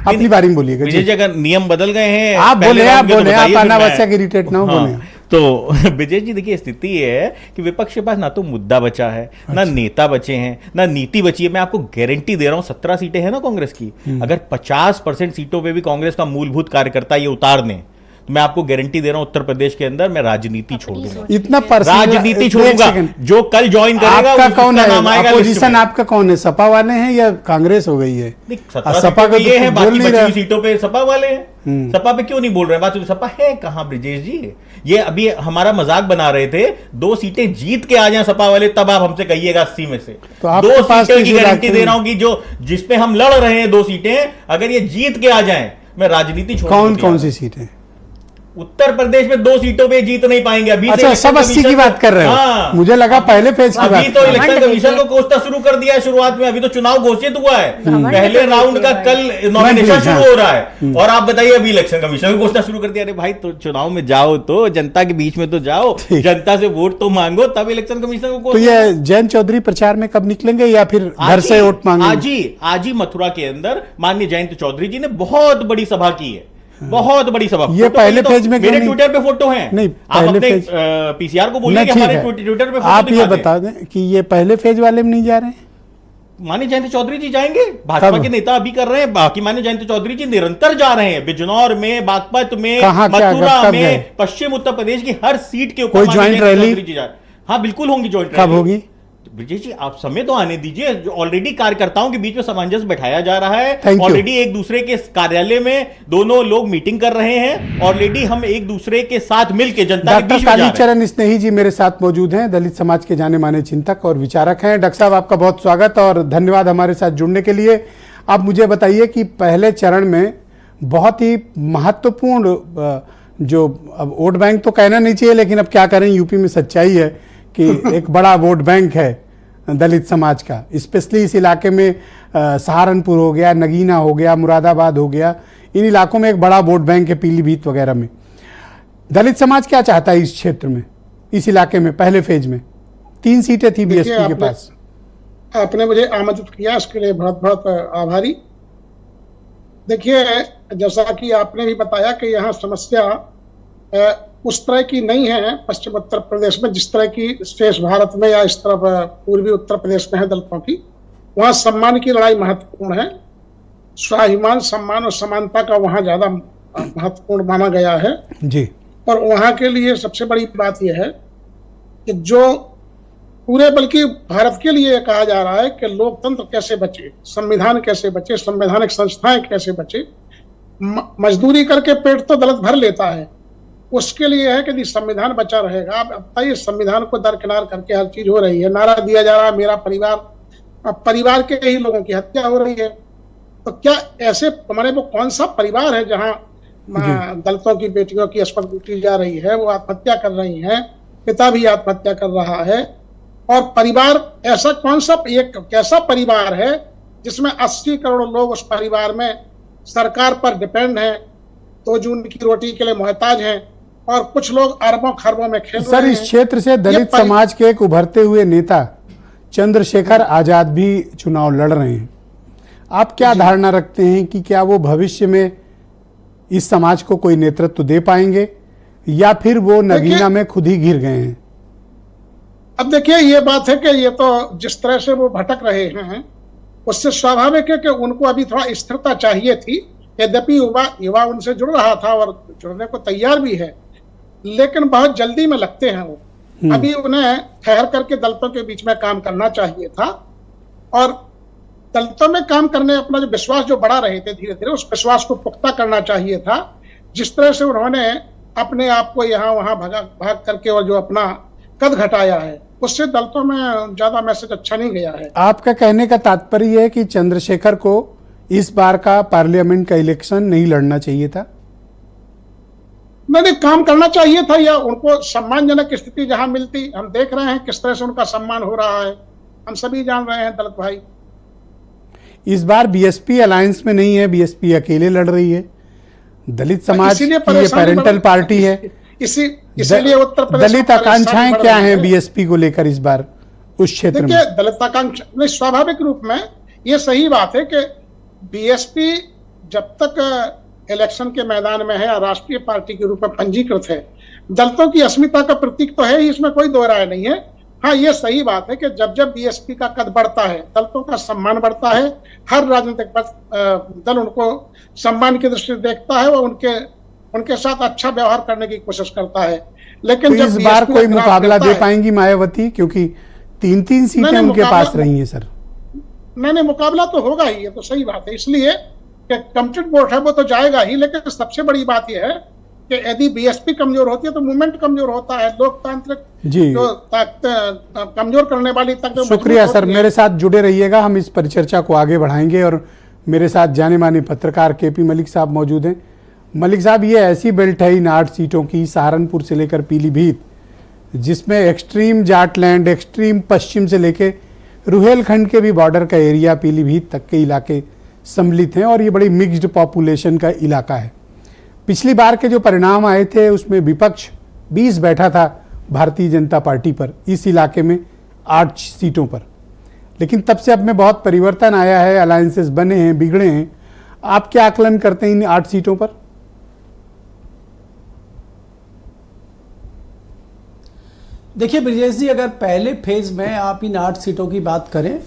A: अपनी बारी में बोलिएगा।
H: विजय जी, अगर नियम बदल गए हैं,
A: आप बोले, आप
H: बताइए,
A: अनावश्यक इरिटेट ना हो, बोले।
H: तो विजय जी देखिए, स्थिति ये है कि विपक्ष के पास ना तो मुद्दा बचा है, ना नेता बचे हैं, ना नीति बची है। मैं आपको गारंटी दे रहा हूं, 17 सीटें हैं ना कांग्रेस की, अगर 50% सीटों पे भी कांग्रेस का मूलभूत कार्यकर्ता ये उतार दें, तो मैं आपको गारंटी दे रहा हूं उत्तर प्रदेश के अंदर मैं राजनीति छोड़ दूंगा।
A: इतना
H: राजनीति छोड़ूंगा। जो कल ज्वाइन करेगा
A: आपका कौन है?
H: नाम आएगा
A: अपोजिशन आपका कौन है? सपा वाले हैं या कांग्रेस हो गई है?
H: सपा को ये है, बाकी बची हुई सीटों पे सपा वाले हैं। सपा पे क्यों नहीं बोल रहे? बात सपा है कहां ब्रिजेश जी? ये अभी हमारा मजाक बना रहे थे, 2 सीटें जीत के आ जाएं सपा वाले, तब आप हमसे कहिएगा 80 में से।
A: तो
H: 2 सीटें की गारंटी दे रहा हूं कि जो जिसपे हम लड़ रहे हैं 2 सीटें, अगर ये जीत के आ जाएं, मैं राजनीति छोड़ दूंगा।
A: कौन सी सीटें?
H: उत्तर प्रदेश में 2 सीटों पे जीत नहीं पाएंगे अभी।
A: अच्छा, सब 80 की बात कर रहे हो?
H: हाँ,
A: मुझे लगा पहले फेज की बात।
H: अभी तो इलेक्शन कमीशन को कोसना शुरू कर दिया है शुरुआत में, अभी तो चुनाव घोषित हुआ है, पहले राउंड का कल नॉमिनेशन शुरू हो रहा है, और आप बताइए अभी इलेक्शन कमीशन को कोसना शुरू कर दिया। अरे भाई, तो चुनाव में जाओ, तो जनता के बीच में तो जाओ, जनता से वोट तो मांगो, तब इलेक्शन कमीशन को।
A: तो ये जयंत चौधरी प्रचार में कब निकलेंगे, या फिर घर से वोट मांगेंगे?
H: आज ही मथुरा के अंदर माननीय जयंत चौधरी जी ने बहुत बड़ी सभा की है, बहुत बड़ी सभा।
A: ये पहले फेज में
H: मेरे ट्विटर पे फोटो हैं।
A: नहीं,
H: आप अपने पीसीआर को बोलिए कि हमारे ट्विटर पे फोटो
A: आप ये बता दें कि ये पहले फेज वाले में नहीं जा रहे हैं।
H: माननीय जयंत चौधरी जी जाएंगे, भाजपा के नेता अभी कर रहे हैं, बाकी माननीय जयंत चौधरी जी निरंतर जा रहे हैं, बिजनौर में, बागपत में, मथुरा में, पश्चिम उत्तर प्रदेश की हर सीट के ऊपर
A: ज्वाइंट रैली।
H: हाँ बिल्कुल होंगी ज्वाइंट
A: रैली। कब होगी
H: ब्रिजेश जी? आप समय तो आने दीजिए। ऑलरेडी कार्यकर्ताओं के बीच में सामंजस्य बैठाया जा रहा है, ऑलरेडी एक दूसरे के कार्यालय में दोनों लोग मीटिंग कर रहे हैं, ऑलरेडी हम एक दूसरे के साथ मिलकर जनता के बीच में जा रहे हैं।
A: डॉक्टर कालीचरण स्नेही जी मेरे साथ मौजूद हैं, दलित समाज के जाने माने चिंतक और विचारक हैं। डॉक्टर साहब, आपका बहुत स्वागत और धन्यवाद हमारे साथ जुड़ने के लिए। आप मुझे बताइए कि पहले चरण में बहुत ही महत्वपूर्ण जो, अब वोट बैंक तो कहना नहीं चाहिए, लेकिन अब क्या करें, यूपी में सच्चाई है कि एक बड़ा वोट बैंक है दलित समाज का, स्पेशली इस इलाके में सहारनपुर हो गया, नगीना हो गया, मुरादाबाद हो गया, इन इलाकों में एक बड़ा वोट बैंक है, पीलीभीत वगैरह में। दलित समाज क्या चाहता है इस क्षेत्र में, इस इलाके में? पहले फेज में 3 सीटें थी बीएसपी के पास।
I: आपने मुझे आमंत्रित किया, इसके लिए बहुत बहुत आभारी। देखिए, जैसा कि आपने भी बताया कि यहाँ समस्या उस तरह की नहीं है पश्चिम उत्तर प्रदेश में जिस तरह की शेष भारत में या इस तरफ पूर्वी उत्तर प्रदेश में है दलितों की। वहाँ सम्मान की लड़ाई महत्वपूर्ण है, स्वाभिमान, सम्मान और समानता का वहाँ ज्यादा महत्वपूर्ण माना गया है
A: जी।
I: और वहाँ के लिए सबसे बड़ी बात यह है कि जो पूरे बल्कि भारत के लिए कहा जा रहा है कि लोकतंत्र कैसे बचे, संविधान कैसे बचे, संवैधानिक संस्थाएं कैसे बचे। मजदूरी करके पेट तो दलित भर लेता है, उसके लिए है कि यदि संविधान बचा रहेगा। आप बताइए, संविधान को दरकिनार करके हर चीज हो रही है, नारा दिया जा रहा है मेरा परिवार, परिवार के ही लोगों की हत्या हो रही है। तो क्या ऐसे हमारे वो कौन सा परिवार है जहां दलितों की बेटियों की अस्पत लूटी जा रही है, वो आत्महत्या कर रही हैं, पिता भी आत्महत्या कर रहा है। और परिवार ऐसा कौन सा एक कैसा परिवार है जिसमें 80 करोड़ लोग उस परिवार में सरकार पर डिपेंड हैं, 2 जून की रोटी के लिए मोहताज हैं, और कुछ लोग अरबों खरबों में खेल रहे हैं।
A: सर, इस क्षेत्र से दलित समाज के एक उभरते हुए नेता चंद्रशेखर आजाद भी चुनाव लड़ रहे हैं। आप क्या धारणा रखते हैं कि क्या वो भविष्य में इस समाज को कोई नेतृत्व दे पाएंगे, या फिर वो नगीना में खुद ही घिर गए हैं?
I: अब देखिए, ये बात है कि ये तो जिस तरह से वो भटक रहे हैं उससे स्वाभाविक है कि उनको अभी थोड़ा स्थिरता चाहिए थी। यद्यपि युवा उनसे जुड़ रहा था और जुड़ने को तैयार भी है, लेकिन बहुत जल्दी में लगते हैं वो। अभी उन्हें ठहर करके दलितों के बीच में काम करना चाहिए था, और दलितों में काम करने अपना जो विश्वास जो बढ़ा रहे थे धीरे धीरे, उस विश्वास को पुख्ता करना चाहिए था। जिस तरह से उन्होंने अपने आप को यहाँ वहां भाग करके और जो अपना कद घटाया है, उससे दलितों में ज्यादा मैसेज अच्छा नहीं गया है।
A: आपका कहने का तात्पर्य है कि चंद्रशेखर को इस बार का पार्लियामेंट का इलेक्शन नहीं लड़ना चाहिए था?
I: नहीं, काम करना चाहिए था, या उनको सम्मानजनक स्थिति जहां मिलती, हम देख रहे हैं किस तरह से उनका सम्मान हो रहा है, हम सभी जान रहे हैं दलित भाई।
A: इस बार बीएसपी अलायंस में नहीं है, बीएसपी अकेले लड़ रही है। दलित समाज की ये पेरेंटल पार्टी है,
I: इसीलिए उत्तर प्रदेश
A: दलित आकांक्षाएं क्या हैं बीएसपी को लेकर इस बार उस क्षेत्र में?
I: देखिए, दलित आकांक्षा नहीं, स्वाभाविक रूप में ये सही बात है कि बीएसपी जब तक इलेक्शन के मैदान में है या राष्ट्रीय पार्टी के रूप में पंजीकृत है, दलितों की अस्मिता का प्रतीक तो है ही, इसमें कोई दो राय नहीं है। हाँ, ये सही बात है कि जब जब बीएसपी का कद बढ़ता है, दलितों का सम्मान बढ़ता है, हर राजनीतिक दल उनको सम्मान की दृष्टि से देखता है और उनके साथ अच्छा व्यवहार करने की कोशिश करता है। लेकिन
A: तो इस बार कोई मुकाबला दे पाएंगी मायावती, क्योंकि 3-3 सीटें उनके पास रही हैं सर?
I: नहीं, मुकाबला तो होगा ही, ये तो सही बात है। इसलिए कि कमिटेड वोट है वो तो जाएगा ही, लेकिन सबसे बड़ी बात यह है कि यदि बीएसपी कमजोर होती है तो मूवमेंट कमजोर होता है, लोकतांत्रिक जो कमजोर करने वाली ताकत।
A: शुक्रिया सर, मेरे साथ जुड़े रहिएगा, हम इस परिचर्चा को आगे बढ़ाएंगे। और मेरे साथ जाने माने पत्रकार केपी मलिक साहब मौजूद हैं। मलिक साहब, ये ऐसी बेल्ट है इन 8 सीटों की, सहारनपुर से लेकर पीलीभीत, जिसमें एक्सट्रीम जाटलैंड, एक्सट्रीम पश्चिम से लेकर रुहेलखंड के भी बॉर्डर का एरिया, पीलीभीत तक के इलाके सम्मिलित हैं, और ये बड़ी मिक्स्ड पॉपुलेशन का इलाका है। पिछली बार के जो परिणाम आए थे उसमें विपक्ष 20 बैठा था भारतीय जनता पार्टी पर, इस इलाके में 8 सीटों पर। लेकिन तब से अब में बहुत परिवर्तन आया है, अलायंसेस बने हैं, बिगड़े हैं। आप क्या आकलन करते हैं इन 8 सीटों पर?
J: देखिए ब्रिजेश जी, अगर पहले फेज में आप इन 8 सीटों की बात करें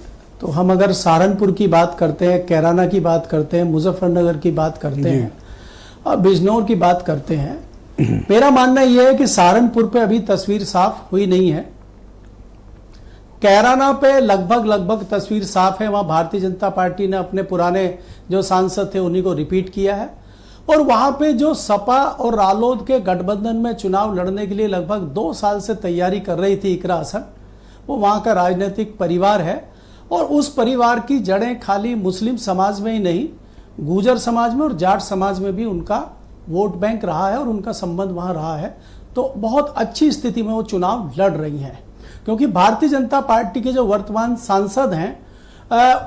J: तो हम अगर सहारनपुर की बात करते हैं, कैराना की बात करते हैं, मुजफ्फरनगर की बात करते हैं और बिजनौर की बात करते हैं, मेरा मानना यह है कि सहारनपुर पे अभी तस्वीर साफ हुई नहीं है। कैराना पे लगभग तस्वीर साफ है। वहां भारतीय जनता पार्टी ने अपने पुराने जो सांसद थे उन्हीं को रिपीट किया है, और वहां पे जो सपा और रालोद के गठबंधन में चुनाव लड़ने के लिए लगभग 2 साल से तैयारी कर रही थी इकरा हसन, वो वहां का राजनीतिक परिवार है, और उस परिवार की जड़ें खाली मुस्लिम समाज में ही नहीं, गुर्जर समाज में और जाट समाज में भी उनका वोट बैंक रहा है और उनका संबंध वहां रहा है। तो बहुत अच्छी स्थिति में वो चुनाव लड़ रही हैं, क्योंकि भारतीय जनता पार्टी के जो वर्तमान सांसद हैं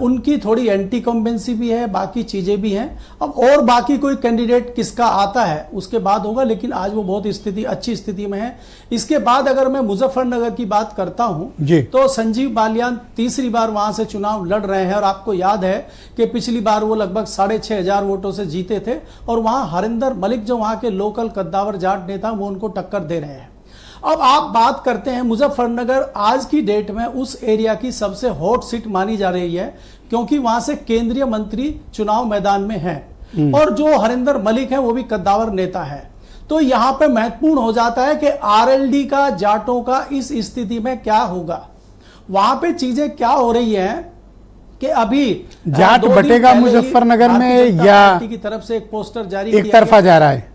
J: उनकी थोड़ी एंटी कॉम्बेंसी भी है, बाकी चीजें भी हैं। अब और बाकी कोई कैंडिडेट किसका आता है उसके बाद होगा, लेकिन आज वो बहुत अच्छी स्थिति में है। इसके बाद अगर मैं मुजफ्फरनगर की बात करता हूं तो संजीव बालियान तीसरी बार वहां से चुनाव लड़ रहे हैं, और आपको याद है कि पिछली बार वो लगभग 6,500 वोटों से जीते थे, और वहां हरिंदर मलिक जो वहां के लोकल कद्दावर जाट नेता वो उनको टक्कर दे रहे हैं। अब आप बात करते हैं मुजफ्फरनगर, आज की डेट में उस एरिया की सबसे हॉट सीट मानी जा रही है, क्योंकि वहां से केंद्रीय मंत्री चुनाव मैदान में हैं, और जो हरिंदर मलिक है वो भी कद्दावर नेता है। तो यहां पे महत्वपूर्ण हो जाता है कि आरएलडी का, जाटों का इस स्थिति में क्या होगा। वहां पे चीजें क्या हो रही है कि अभी
A: जाट बटेगा मुजफ्फरनगर में, या
J: की तरफ से एक पोस्टर जारी
A: एक तरफा जा रहा है?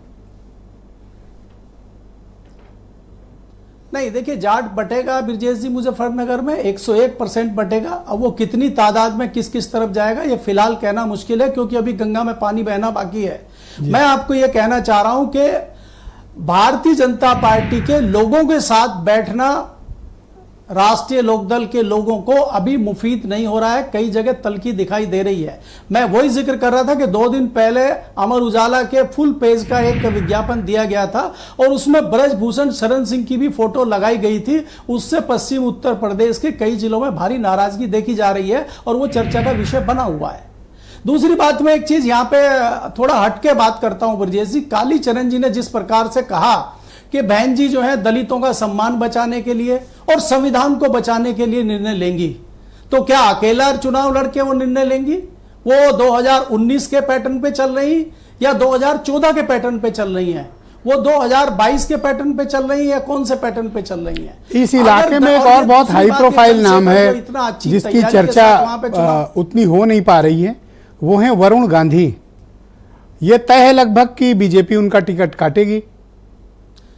J: नहीं, देखिए, जाट बटेगा ब्रिजेश जी मुजफ्फरनगर में 101% बटेगा। अब वो कितनी तादाद में किस किस तरफ जाएगा ये फिलहाल कहना मुश्किल है, क्योंकि अभी गंगा में पानी बहना बाकी है। मैं आपको ये कहना चाह रहा हूं कि भारतीय जनता पार्टी के लोगों के साथ बैठना राष्ट्रीय लोकदल के लोगों को अभी मुफीद नहीं हो रहा है, कई जगह तलखी दिखाई दे रही है। मैं वही जिक्र कर रहा था कि 2 दिन पहले अमर उजाला के फुल पेज का एक विज्ञापन दिया गया था, और उसमें ब्रजभूषण शरण सिंह की भी फोटो लगाई गई थी। उससे पश्चिम उत्तर प्रदेश के कई जिलों में भारी नाराजगी देखी जा रही है, और वो चर्चा का विषय बना हुआ है। दूसरी बात, मैं एक चीज यहां पे थोड़ा हटके बात करता हूं ब्रजेश जी। काली चरण जी ने जिस प्रकार से कहा कि बहन जी जो है दलितों का सम्मान बचाने के लिए और संविधान को बचाने के लिए निर्णय लेंगी, तो क्या अकेला चुनाव लड़के वो निर्णय लेंगी? वो 2019 के पैटर्न पे चल रही या 2014 के पैटर्न पे चल रही हैं? वो 2022 के पैटर्न पे चल रही है या कौन से पैटर्न पे चल रही है?
A: इस इलाके में एक और बहुत हाई प्रोफाइल नाम है जिसकी चर्चा उतनी हो नहीं पा रही है, वो है वरुण गांधी। ये तय है लगभग कि बीजेपी उनका टिकट काटेगी,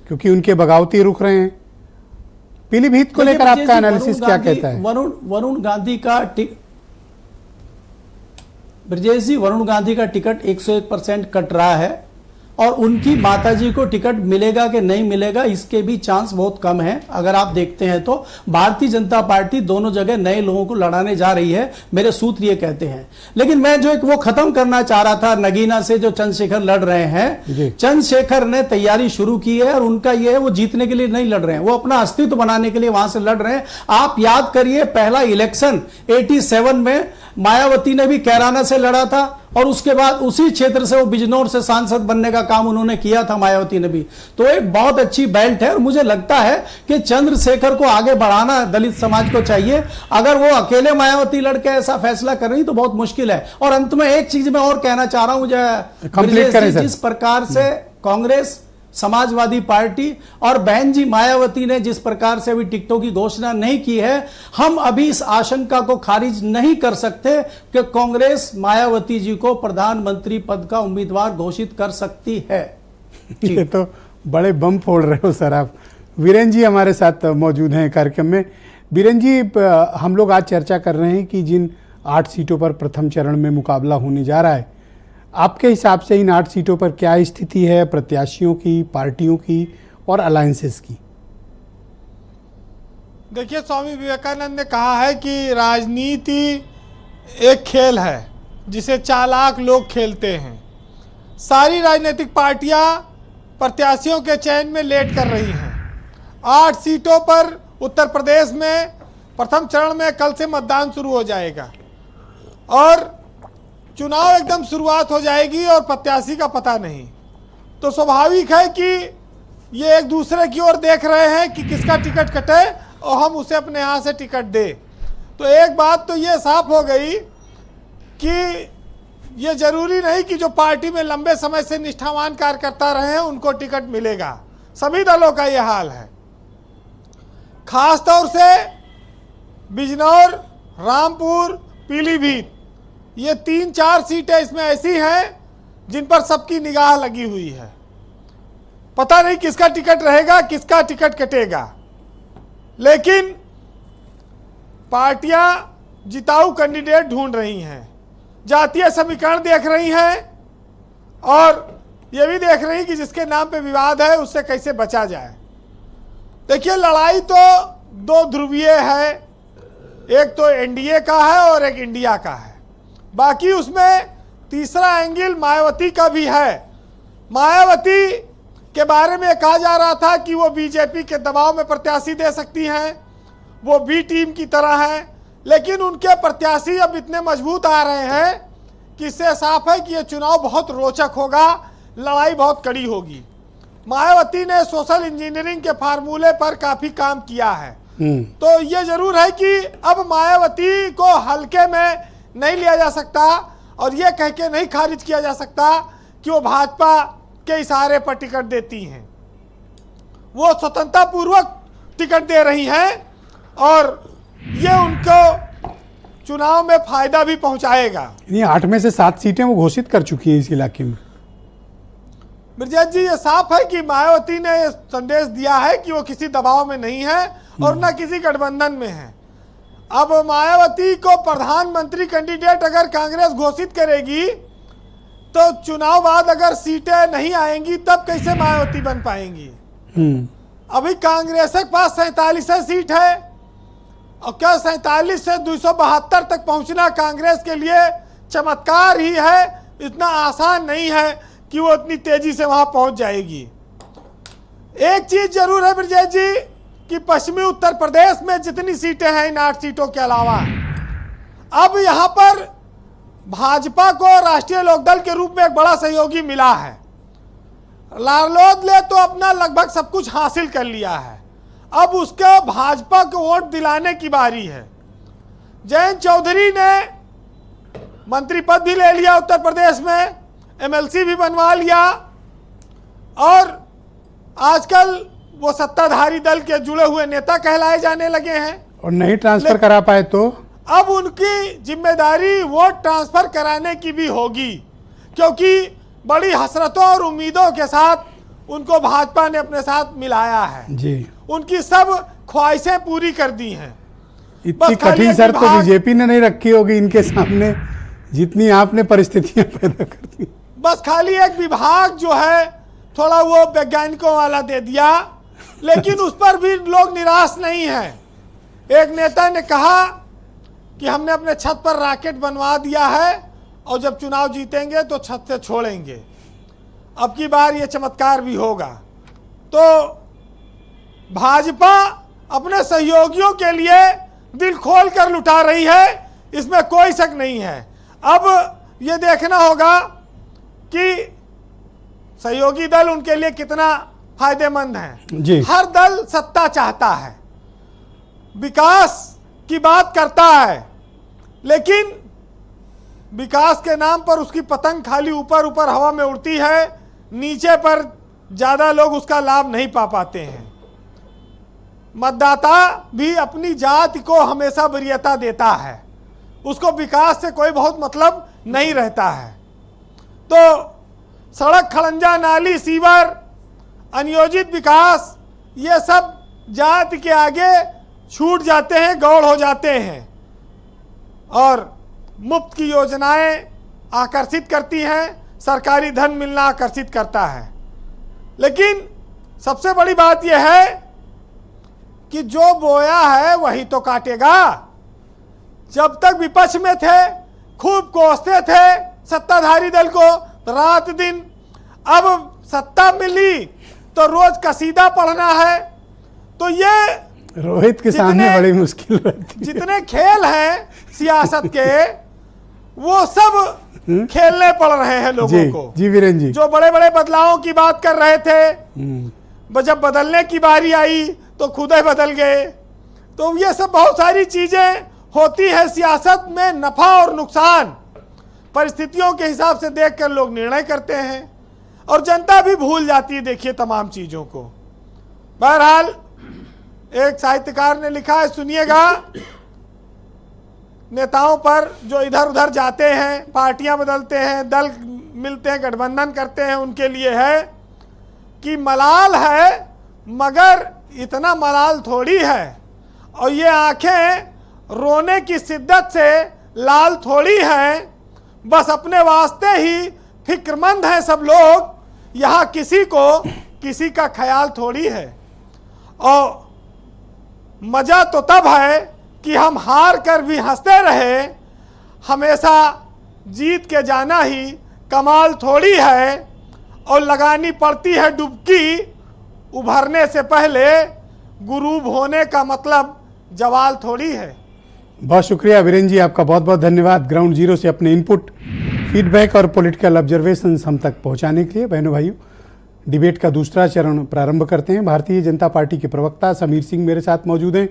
A: क्योंकि उनके बगावती रुख रहे हैं। पीलीभीत को लेकर आपका एनालिसिस क्या कहता है?
J: वरुण गांधी का ब्रजेश जी, वरुण गांधी का टिकट 101% कट रहा है, और उनकी माताजी को टिकट मिलेगा कि नहीं मिलेगा इसके भी चांस बहुत कम है। अगर आप देखते हैं तो भारतीय जनता पार्टी दोनों जगह नए लोगों को लड़ाने जा रही है, मेरे सूत्र ये कहते हैं। लेकिन मैं जो एक वो खत्म करना चाह रहा था, नगीना से जो चंद्रशेखर लड़ रहे हैं, चंद्रशेखर ने तैयारी शुरू की है और उनका ये है वो जीतने के लिए नहीं लड़ रहे हैं, वो अपना अस्तित्व बनाने के लिए वहां से लड़ रहे हैं। आप याद करिए पहला इलेक्शन 87 में मायावती ने भी कैराना से लड़ा था और उसके बाद उसी क्षेत्र से वो बिजनौर से सांसद बनने का काम उन्होंने किया था, मायावती ने भी। तो एक बहुत अच्छी बेल्ट है और मुझे लगता है कि चंद्रशेखर को आगे बढ़ाना दलित समाज को चाहिए। अगर वो अकेले मायावती लड़के ऐसा फैसला कर रही तो बहुत मुश्किल है। और अंत में एक चीज मैं और कहना चाह रहा हूं, जिस प्रकार से कांग्रेस, समाजवादी पार्टी और बहन जी मायावती ने जिस प्रकार से अभी टिकटों की घोषणा नहीं की है, हम अभी इस आशंका को खारिज नहीं कर सकते कि कांग्रेस मायावती जी को प्रधानमंत्री पद का उम्मीदवार घोषित कर सकती है।
A: ये तो बड़े बम फोड़ रहे हो सर आप। वीरेन जी हमारे साथ मौजूद हैं कार्यक्रम में। वीरेन जी, हम लोग आज चर्चा कर रहे हैं कि जिन 8 सीटों पर प्रथम चरण में मुकाबला होने जा रहा है, आपके हिसाब से इन 8 सीटों पर क्या स्थिति है प्रत्याशियों की, पार्टियों की और अलायंसेस की?
K: देखिए, स्वामी विवेकानंद ने कहा है कि राजनीति एक खेल है जिसे चालाक लोग खेलते हैं। सारी राजनीतिक पार्टियां प्रत्याशियों के चयन में लेट कर रही हैं। 8 सीटों पर उत्तर प्रदेश में प्रथम चरण में कल से मतदान शुरू हो जाएगा और चुनाव एकदम शुरुआत हो जाएगी और प्रत्याशी का पता नहीं। तो स्वाभाविक है कि ये एक दूसरे की ओर देख रहे हैं कि किसका टिकट कटे और हम उसे अपने यहाँ से टिकट दे। तो एक बात तो ये साफ हो गई कि ये जरूरी नहीं कि जो पार्टी में लंबे समय से निष्ठावान कार्यकर्ता रहे हैं उनको टिकट मिलेगा। सभी दलों का ये हाल है। खास तौर से बिजनौर, रामपुर, पीलीभीत, ये 3-4 सीटें इसमें ऐसी हैं जिन पर सबकी निगाह लगी हुई है। पता नहीं किसका टिकट रहेगा, किसका टिकट कटेगा, लेकिन पार्टियां जिताऊ कैंडिडेट ढूंढ रही हैं, जातीय समीकरण देख रही हैं और ये भी देख रही कि जिसके नाम पे विवाद है उससे कैसे बचा जाए। देखिए, लड़ाई तो 2 ध्रुवीय है, एक तो एनडीए का है और एक इंडिया का है। बाकी उसमें तीसरा एंगल मायावती का भी है। मायावती के बारे में कहा जा रहा था कि वो बीजेपी के दबाव में प्रत्याशी दे सकती हैं, वो बी टीम की तरह हैं, लेकिन उनके प्रत्याशी अब इतने मजबूत आ रहे हैं कि इससे साफ है कि ये चुनाव बहुत रोचक होगा, लड़ाई बहुत कड़ी होगी। मायावती ने सोशल इंजीनियरिंग के फार्मूले पर काफ़ी काम किया है। तो ये जरूर है कि अब मायावती को हल्के में नहीं लिया जा सकता और ये कह के नहीं खारिज किया जा सकता कि वो भाजपा के इशारे पर टिकट देती हैं। वो स्वतंत्रता पूर्वक टिकट दे रही हैं और ये उनको चुनाव में फायदा भी पहुंचाएगा।
A: ये 8 में से 7 सीटें वो घोषित कर चुकी हैं इस इलाके में।
K: मिर्जा जी, ये साफ है कि मायावती ने ये संदेश दिया है कि वो किसी दबाव में नहीं है और न किसी गठबंधन में है। अब मायावती को प्रधानमंत्री कैंडिडेट अगर कांग्रेस घोषित करेगी तो चुनाव बाद अगर सीटें नहीं आएंगी तब कैसे मायावती बन पाएंगी? अभी कांग्रेस के पास 47 सीट है और क्या 47 से 272 तक पहुंचना कांग्रेस के लिए चमत्कार ही है। इतना आसान नहीं है कि वो इतनी तेजी से वहां पहुंच जाएगी। एक चीज जरूर है ब्रजेश जी कि पश्चिमी उत्तर प्रदेश में जितनी सीटें हैं इन 8 सीटों के अलावा अब यहां पर भाजपा को राष्ट्रीय लोकदल के रूप में एक बड़ा सहयोगी मिला है। लालौद ने तो अपना लगभग सब कुछ हासिल कर लिया है, अब उसके भाजपा को वोट दिलाने की बारी है। जयंत चौधरी ने मंत्री पद भी ले लिया उत्तर प्रदेश में, एमएलसी भी बनवा लिया और आजकल वो सत्ताधारी दल के जुड़े हुए नेता कहलाए जाने लगे हैं।
A: और नहीं ट्रांसफर करा पाए तो
K: अब उनकी जिम्मेदारी वोट ट्रांसफर कराने की भी होगी, क्योंकि बड़ी हसरतों और उम्मीदों के साथ उनको भाजपा ने अपने साथ मिलाया है
A: जी।
K: उनकी सब ख्वाहिशें पूरी कर दी हैं।
A: इतनी कठिन शर्त तो बीजेपी ने नहीं रखी होगी इनके सामने जितनी आपने परिस्थितियां पैदा कर दी।
K: बस खाली एक विभाग जो है थोड़ा वो वैज्ञानिकों वाला दे दिया, लेकिन उस पर भी लोग निराश नहीं है। एक नेता ने कहा कि हमने अपने छत पर रॉकेट बनवा दिया है और जब चुनाव जीतेंगे तो छत से छोड़ेंगे। अब की बार ये चमत्कार भी होगा। तो भाजपा अपने सहयोगियों के लिए दिल खोल कर लुटा रही है, इसमें कोई शक नहीं है। अब ये देखना होगा कि सहयोगी दल उनके लिए कितना फायदेमंद है।
A: जी।
K: हर दल सत्ता चाहता है, विकास की बात करता है, लेकिन विकास के नाम पर उसकी पतंग खाली ऊपर ऊपर हवा में उड़ती है, नीचे पर ज्यादा लोग उसका लाभ नहीं पा पाते हैं। मतदाता भी अपनी जाति को हमेशा वरीयता देता है, उसको विकास से कोई बहुत मतलब नहीं रहता है। तो सड़क, खड़ंजा, नाली, सीवर, अनियोजित विकास, ये सब जाति के आगे छूट जाते हैं, गौड़ हो जाते हैं। और मुफ्त की योजनाएं आकर्षित करती हैं, सरकारी धन मिलना आकर्षित करता है। लेकिन सबसे बड़ी बात यह है कि जो बोया है वही तो काटेगा। जब तक विपक्ष में थे खूब कोसते थे सत्ताधारी दल को रात दिन, अब सत्ता मिली तो रोज कसीदा पढ़ना है। तो ये
A: रोहित के सामने बड़ी मुश्किल रहती है।
K: जितने खेल हैं सियासत के वो सब खेलने पड़ रहे हैं लोगों को।
A: जी वीरेंद्र जी,
K: जो बड़े बड़े बदलावों की बात कर रहे थे, जब बदलने की बारी आई तो खुद ही बदल गए। तो ये सब बहुत सारी चीजें होती है सियासत में, नफा और नुकसान परिस्थितियों के हिसाब से देखकर लोग निर्णय करते हैं और जनता भी भूल जाती है, देखिए तमाम चीजों को। बहरहाल एक साहित्यकार ने लिखा है, सुनिएगा, नेताओं पर जो इधर उधर जाते हैं, पार्टियां बदलते हैं, दल मिलते हैं, गठबंधन करते हैं, उनके लिए है कि मलाल है मगर इतना मलाल थोड़ी है, और ये आंखें रोने की शिद्दत से लाल थोड़ी हैं, बस अपने वास्ते ही फिक्रमंद हैं सब लोग, यहाँ किसी को किसी का ख्याल थोड़ी है। और मजा तो तब है कि हम हार कर भी हंसते रहे, हमेशा जीत के जाना ही कमाल थोड़ी है, और लगानी पड़ती है डुबकी, उभरने से पहले गुरूब होने का मतलब जवाल थोड़ी है।
A: बहुत शुक्रिया वीरेंद्र जी, आपका बहुत बहुत धन्यवाद ग्राउंड जीरो से अपने इनपुट, फीडबैक और पॉलिटिकल ऑब्जर्वेशंस हम तक पहुंचाने के लिए। बहनों भाइयों, डिबेट का दूसरा चरण प्रारंभ करते हैं। भारतीय जनता पार्टी के प्रवक्ता समीर सिंह मेरे साथ मौजूद हैं।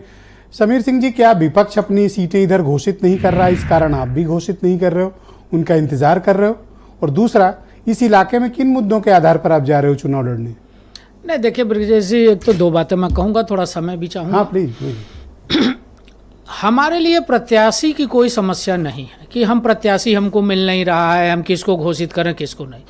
A: समीर सिंह जी, क्या विपक्ष अपनी सीटें इधर घोषित नहीं कर रहा है, इस कारण आप भी घोषित नहीं कर रहे हो, उनका इंतजार कर रहे हो? और दूसरा, इस इलाके में किन मुद्दों के आधार पर आप जा रहे हो चुनाव लड़ने?
E: नहीं, देखिए ब्रिजेश जी, एक तो दो बातें मैं कहूँगा, थोड़ा समय भी चाहूँगा।
A: हाँ प्लीज।
E: हमारे लिए प्रत्याशी की कोई समस्या नहीं है कि हम प्रत्याशी हमको मिल नहीं रहा है, हम किसको घोषित करें किसको नहीं।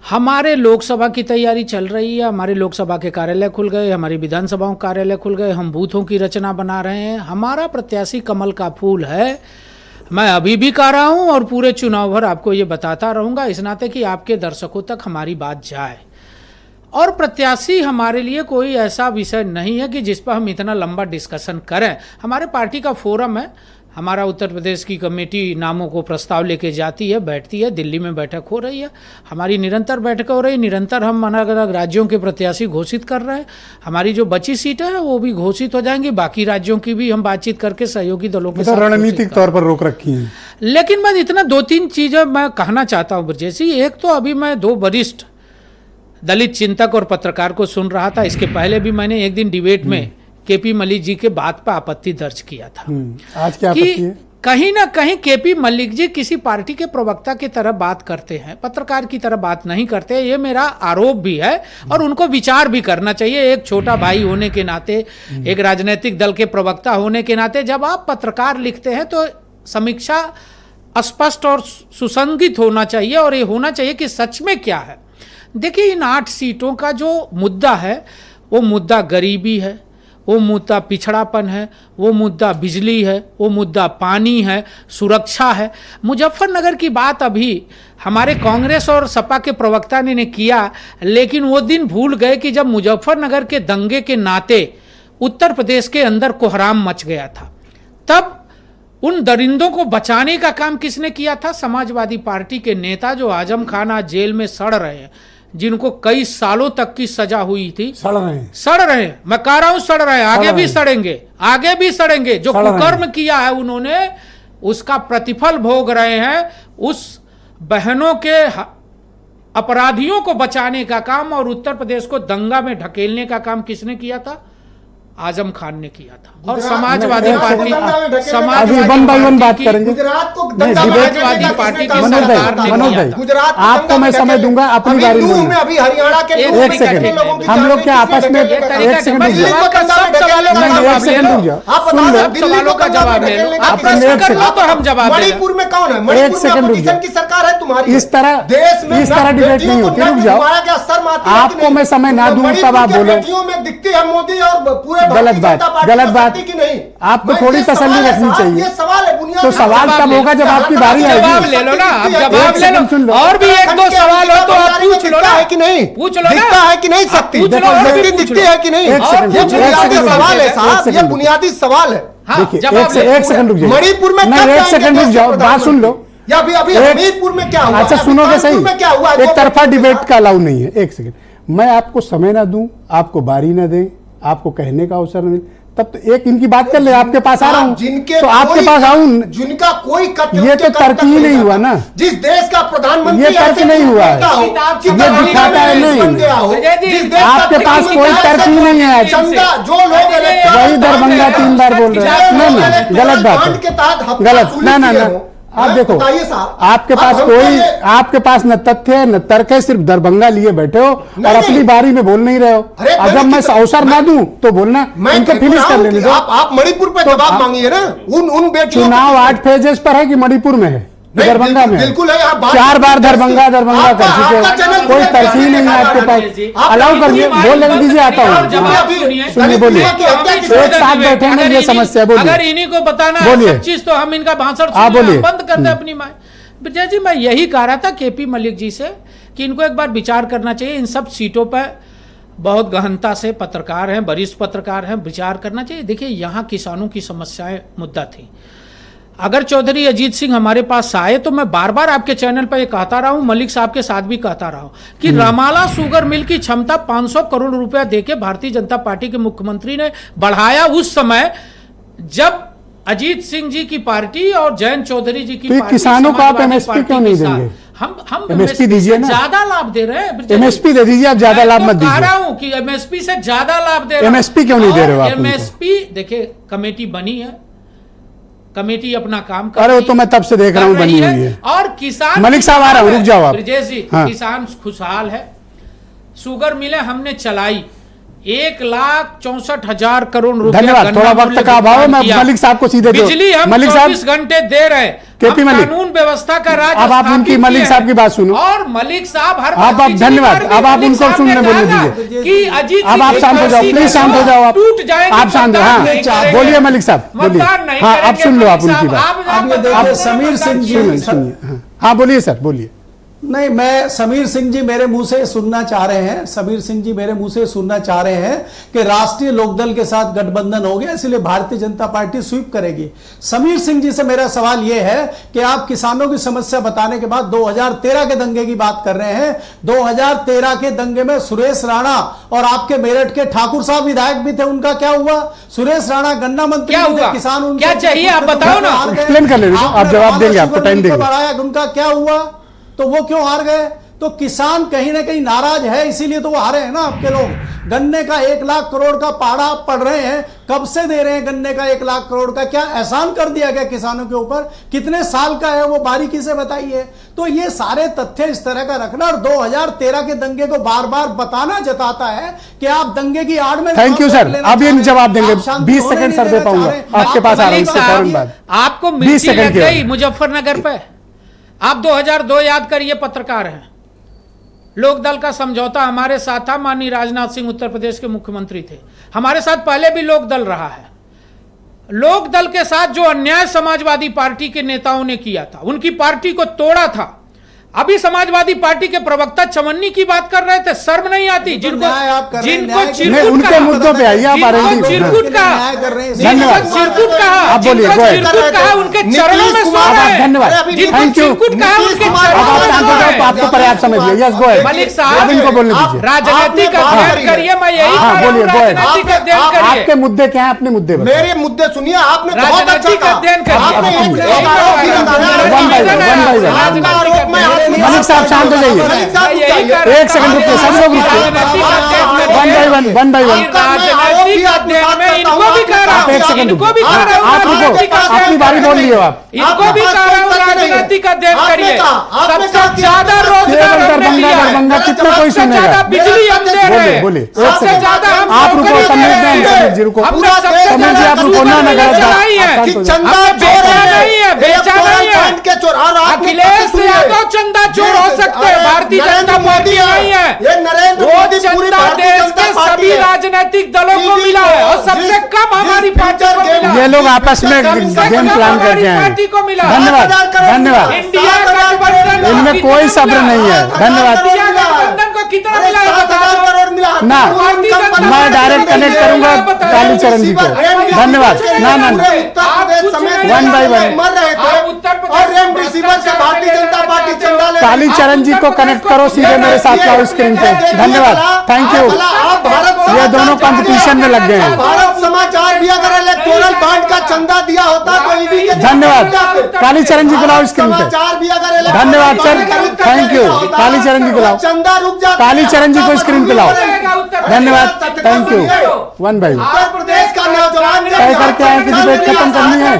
E: हमारे लोकसभा की तैयारी चल रही है, हमारे लोकसभा के कार्यालय खुल गए, हमारी विधानसभाओं के कार्यालय खुल गए, हम बूथों की रचना बना रहे हैं। हमारा प्रत्याशी कमल का फूल है। मैं अभी भी कह रहा हूं और पूरे चुनाव भर आपको ये बताता रहूंगा, इस नाते कि आपके दर्शकों तक हमारी बात जाए। और प्रत्याशी हमारे लिए कोई ऐसा विषय नहीं है कि जिस पर हम इतना लंबा डिस्कशन करें। हमारे पार्टी का फोरम है, हमारा उत्तर प्रदेश की कमेटी नामों को प्रस्ताव लेके जाती है, बैठती है, दिल्ली में बैठक हो रही है, हमारी निरंतर बैठकें हो रही है, निरंतर हम अलग अलग राज्यों के प्रत्याशी घोषित कर रहे हैं। हमारी जो बची सीटें हैं वो भी घोषित हो जाएंगी, बाकी राज्यों की भी हम बातचीत करके सहयोगी दलों के साथ
A: रणनीतिक तौर पर रोक रखी है।
E: लेकिन मैं इतना दो तीन चीजें मैं कहना चाहता हूँ ब्रजेश जी। एक तो अभी मैं दो वरिष्ठ दलित चिंतक और पत्रकार को सुन रहा था, इसके पहले भी मैंने एक दिन डिबेट में केपी मलिक जी के बात पर आपत्ति दर्ज किया था।
A: आज क्या आपत्ति है?
E: कहीं ना कहीं केपी मलिक जी किसी पार्टी के प्रवक्ता की तरह बात करते हैं, पत्रकार की तरह बात नहीं करते। ये मेरा आरोप भी है और उनको विचार भी करना चाहिए। एक छोटा भाई होने के नाते, एक राजनीतिक दल के प्रवक्ता होने के नाते, जब आप पत्रकार लिखते हैं तो समीक्षा स्पष्ट और सुसंगत होना चाहिए, और ये होना चाहिए कि सच में क्या है। देखिए, इन 8 सीटों का जो मुद्दा है वो मुद्दा गरीबी है, वो मुद्दा पिछड़ापन है, वो मुद्दा बिजली है, वो मुद्दा पानी है, सुरक्षा है। मुजफ्फरनगर की बात अभी हमारे कांग्रेस और सपा के प्रवक्ता ने किया, लेकिन वो दिन भूल गए कि जब मुजफ्फरनगर के दंगे के नाते उत्तर प्रदेश के अंदर कोहराम मच गया था, तब उन दरिंदों को बचाने का काम किसने किया था? समाजवादी पार्टी के नेता जो आजम खान आज जेल में सड़ रहे हैं, जिनको कई सालों तक की सजा हुई थी। सड़ रहे हैं, मैं कह रहा हूं सड़ रहे हैं, आगे भी सड़ेंगे, आगे भी सड़ेंगे। जो कुकर्म किया है उन्होंने, उसका प्रतिफल भोग रहे हैं। उस बहनों के अपराधियों को बचाने का काम और उत्तर प्रदेश को दंगा में ढकेलने का काम किसने किया था? आजम खान ने किया था। और समाजवादी पार्टी,
F: गुजरात को
E: समाजवादी पार्टी की सरकार ने किया था।
F: गुजरात
A: आपको मैं समय दूंगा, अपनी बारी में
F: अभी हरियाणा के
A: एक सेकंड, हम लोग क्या आपस में एक सेकंड रुक जाओ,
E: सवालों का जवाब ले लो, आप प्रश्न कर लो तो हम जवाब देंगे।
F: मणिपुर में कौन है?
A: एक सेकंड रुक जाओ,
F: की सरकार है तुम्हारी।
A: इस तरह
F: देश में
A: इस तरह डिबेट नहीं होती, रुक जाओ। आपको मैं समय ना दूं तब आप बोलो।
F: बेटियों में दिखती है मोदी और पूरे
A: गलत बात, गलत बात।
F: की नहीं,
A: आपको थोड़ी तसल्ली रखनी चाहिए।
F: ये सवाल है, बुनियादी
A: तो सवाल तब होगा जब आपकी बारी आएगी।
E: जवाब ले लो ना, आप जवाब ले लो। और भी एक दो सवाल हो तो आप पूछ लो ना,
F: है कि नहीं,
E: पूछ लो ना,
F: दिखता है कि नहीं शक्ति, शक्ति दिखती है कि नहीं?
A: एक सेकंड,
F: ये बुनियादी सवाल है साहब, ये बुनियादी सवाल है।
A: देखिए एक सेकंड रुक जाइए,
F: मणिपुर में
A: एक सेकंड रुक जाओ, बात सुन लो।
F: या अभी हमीरपुर में क्या हुआ?
A: अच्छा सुनोगे सही,
F: क्या हुआ?
A: एक तरफा डिबेट का अलाउ नहीं है। एक सेकंड, मैं आपको समय ना दूं, आपको बारी ना दें, आपको कहने का अवसर नहीं, तब तो एक इनकी बात कर ले। आपके पास आ रहा हूं, तो आपके पास आऊं,
F: जिनका कोई
A: ये तो तर्क ही नहीं हुआ ना।
F: जिस देश का प्रधानमंत्री
A: ये तर्क नहीं हुआ है, ये दिखाता है नहीं। आपके पास कोई तर्क ही नहीं है।
F: जो लोग
A: वही दरभंगा 3 बार बोल रहे हैं। नहीं, गलत बात है, गलत। ना आप देखो, आपके पास न तथ्य है न तर्क है, सिर्फ दरभंगा लिए बैठे हो और अपनी बारी में बोल नहीं रहे हो। अगर मैं अवसर ना दूं तो बोलना, इनको फिनिश कर लेने दो।
F: आप मणिपुर पे जवाब मांगिए ना, उन बेटियों।
A: चुनाव 8 फेजेस पर है कि मणिपुर में है? दरभंगा में
F: बिल्कुल है।
A: 4 बार दरभंगा कर चुके हो, कोई तरफ ही नहीं है आपके पास। अलाउ करिए, बोल लेने दीजिए, आता हूँ। सुनिए, बोलिए, एक साथ बैठे हैं, ये समस्या। बोलिए,
E: अगर इन्हीं को बताना
A: बोलिए,
E: है चीज तो हम इनका भाषण बंद कर दें अपनी माँ। विजय जी, मैं यही कह रहा था केपी मलिक जी से कि इनको एक बार विचार करना चाहिए। इन सब सीटों पर बहुत गहनता से पत्रकार हैं, वरिष्ठ पत्रकार हैं, विचार करना चाहिए। देखिए, यहाँ किसानों की समस्याएं मुद्दा थी। अगर चौधरी अजीत सिंह हमारे पास आए तो मैं बार बार आपके चैनल पर ये कहता रहा हूं, मलिक साहब के साथ भी कहता रहा हूं कि रमाला शुगर मिल की क्षमता 500 करोड़ रुपया देके भारतीय जनता पार्टी के मुख्यमंत्री ने बढ़ाया उस समय जब अजीत सिंह जी की पार्टी और जयंत चौधरी जी की पार्टी।
A: किसानों को आप एमएसपी क्यों नहीं देंगे?
E: हम
A: एमएसपी दीजिए ना,
E: ज्यादा लाभ दे रहे हैं।
A: एमएसपी दे दीजिए, आप ज्यादा लाभ मत दीजिए।
E: कह रहा हूं कि एमएसपी से ज्यादा लाभ दे रहे हैं।
A: एमएसपी क्यों नहीं दे रहे हो आप?
E: एमएसपी देखिए, कमेटी बनी है, कमेटी अपना काम कर
A: रही है। अरे वो तो मैं तब से देख रहा हूं बनी हुई है।
E: और किसान,
A: मलिक साहब आ रहा हूं, रुक जाओ आप।
E: ब्रजेश जी, किसान खुशहाल है। शुगर मिलें हमने चलाई, 1,64,000 करोड़ रुपए।
A: धन्यवाद, थोड़ा वक्त का अभाव है, मैं मलिक साहब को सीधे दो।
E: बिजली हम 24 घंटे दे रहे हैं।
A: केपी मलिक,
E: कानून व्यवस्था का राज।
A: अब आप उनकी, मलिक साहब की बात सुनो।
E: और मलिक साहब हर
A: आप धन्यवाद, अब आप उनको सुनने बोलने दीजिए
E: कि अजीत,
A: अब आप शांत हो जाओ, प्लीज शांत हो जाओ,
E: टूट जाएंगे।
A: आप शांत हो। हाँ बोलिए मलिक साहब, बोलिए। हाँ अब सुन लो आप उनकी बात।
J: समीर सिंह जी,
A: सुनिए। हाँ बोलिए सर, बोलिए।
J: नहीं, मैं समीर सिंह जी मेरे मुंह से सुनना चाह रहे हैं, समीर सिंह जी मेरे मुंह से सुनना चाह रहे हैं कि राष्ट्रीय लोकदल के साथ गठबंधन हो गया, इसलिए भारतीय जनता पार्टी स्वीप करेगी। समीर सिंह जी से मेरा सवाल यह है कि आप किसानों की समस्या बताने के बाद 2013 के दंगे की बात कर रहे हैं। 2013 के दंगे में सुरेश राणा और आपके मेरठ के ठाकुर साहब विधायक भी थे, उनका क्या हुआ? सुरेश राणा गन्ना मंत्री थे, किसान
E: क्या चाहिए आप बताओ ना,
A: एक्सप्लेन कर लेंगे, आप जवाब देंगे, आपको टाइम देंगे।
J: बढ़ाया, उनका क्या हुआ? तो वो क्यों हार गए? तो किसान कहीं ना कहीं नाराज है, इसीलिए तो वो हारे हैं ना आपके लोग। गन्ने का 1 लाख करोड़ का पहाड़ा आप पढ़ रहे हैं, कब से दे रहे हैं गन्ने का 1 लाख करोड़ का? क्या एहसान कर दिया गया किसानों के ऊपर? कितने साल का है वो, बारीकी से बताइए। तो ये सारे तथ्य इस तरह का रखना और 2013 के दंगे को बार बार बताना जताता है कि आप दंगे की आड़ में।
A: थैंक यू सर, अब ये जवाब देंगे, 20 सेकंड सर दे पाऊंगा आपके पास आ रहा हूं।
E: आपको मिर्ची लग गई मुजफ्फरनगर पे, आप 2002 याद करिए, पत्रकार हैं, लोकदल का समझौता हमारे साथ था। माननीय राजनाथ सिंह उत्तर प्रदेश के मुख्यमंत्री थे, हमारे साथ पहले भी लोकदल रहा है। लोकदल के साथ जो अन्याय समाजवादी पार्टी के नेताओं ने किया था, उनकी पार्टी को तोड़ा था। अभी समाजवादी पार्टी के प्रवक्ता चवन्नी की बात कर रहे थे, शर्म नहीं आती? जिनको चिरकुट
A: उनके मुद्दों पे आइए आप।
E: चिरकुट कहा,
A: धन्यवाद।
E: चिरकुट कहा,
A: आप बोलिए,
E: चिरकुट कहा, उनके चरणों में सो रहे हैं।
A: धन्यवाद,
E: जिनको चिरकुट कहा, उनके चरणों में
A: आपको पर्याप्त समझ लिया। Yes, go ahead.
E: मलिक साहब,
A: अब इनको बोलने दीजिए।
E: राजनीतिक अध्ययन करिए, मैं यही
A: हाँ, बोलिए, गो अहेड।
E: राजनीतिक अध्ययन करिए।
A: आपके मुद्दे क्या है? अपने मुद्दे बताइए।
F: मेरे मुद्दे सुनिए, आपने बहुत अच्छा
E: राजनीतिक
F: कहा।
E: अध्ययन करिए।
F: आपने एक
A: One
F: आरोप भी लगाया।
A: one by one, one by one।
F: आपका आरोप मैं आज नहीं-
A: मलिक साहब शांत हो जाइए।
F: मलिक साहब रुक जाइए।
A: एक सेकंड रुकिए, सब लोग रुकिए। One by one, one by one.
E: राजनीतिक अध्ययन में इनको भी कह रहा
A: आप
E: हूं,
A: एक सेकंड
E: इनको भी कह रहा हूं,
A: आप रुको,
E: राजनीतिक अध्ययन
A: अपनी बारी बोल लिए हो आप।
E: इनको भी कह रहा हूं राजनीतिक अध्ययन करिए। सबसे ज्यादा रोजगार हमने लिया है,
A: कितना कोई
E: सबसे
A: सुनेगा?
E: ज्यादा बिजली हम दे रहे हैं,
A: बोलिए,
E: सबसे ज्यादा हम
A: आप रुको,
E: नौकरी दे
A: समझ
E: रहे हैं।
A: रहे हैं जी, रुको।
E: हमने सबसे
A: समझ
E: ज्यादा
A: जी, आप रुको ना, ना गलत बात।
E: चलाई है,
F: कि चंदा
E: हमने
F: चोर
E: बेचा नहीं है, बेचा नहीं है।
F: के चोर। और आपने
E: अखिलेश यादव चंदा चोर हो सकते हैं, भारतीय जनता पार्टी नहीं है।
F: ये नरेंद्र
E: वो
F: मोदी पूरी
E: चंदा
F: भारतीय
E: देश
F: जनता
E: के
F: पार्टी
E: सभी
F: है।
E: राजनीतिक दलों को मिला है और सबसे कम हमारी पार्टी को मिला।
A: ये लोग आपस में गेम प्लान करके आए हैं।
E: पार्टी को मिला।
A: धन्यवाद, धन्यवाद।
E: इंडिया गठबंधन
A: इनमें कोई सब्र नहीं है। धन्यवाद।
E: इंडिया गठबंधन को कितना मिला है बता दो।
F: करोड़ मिला
A: ना, मैं डायरेक्ट कनेक्ट करूंगा कालीचरण जी को। धन्यवाद। ना ना ना, वन बाई वन।
F: मर रहे थे और रेमडेसिविर से भारतीय जनता पार्टी चंदा ले।
A: कालीचरण जी को कनेक्ट करो सीधे मेरे साथ लाओ स्क्रीन पे। धन्यवाद, थैंक यू।
F: आप भारत
A: ये दोनों कंपटीशन में लग गए हैं।
F: भारत समाचार भी अगर इलेक्टोरल बॉन्ड का चंदा दिया होता तो ईडी के
A: धन्यवाद। कालीचरण जी को लाओ स्क्रीन पे।
F: समाचार भी अगर
A: धन्यवाद सर, थैंक यू। कालीचरण जी को लाओ।
F: चंदा रुक जाता।
A: कालीचरण जी को स्क्रीन पे लाओ। धन्यवाद, thank you. One by one.
F: Uttar Pradesh का नौजवान
A: तय करके आए कि डिबेट खत्म करनी है।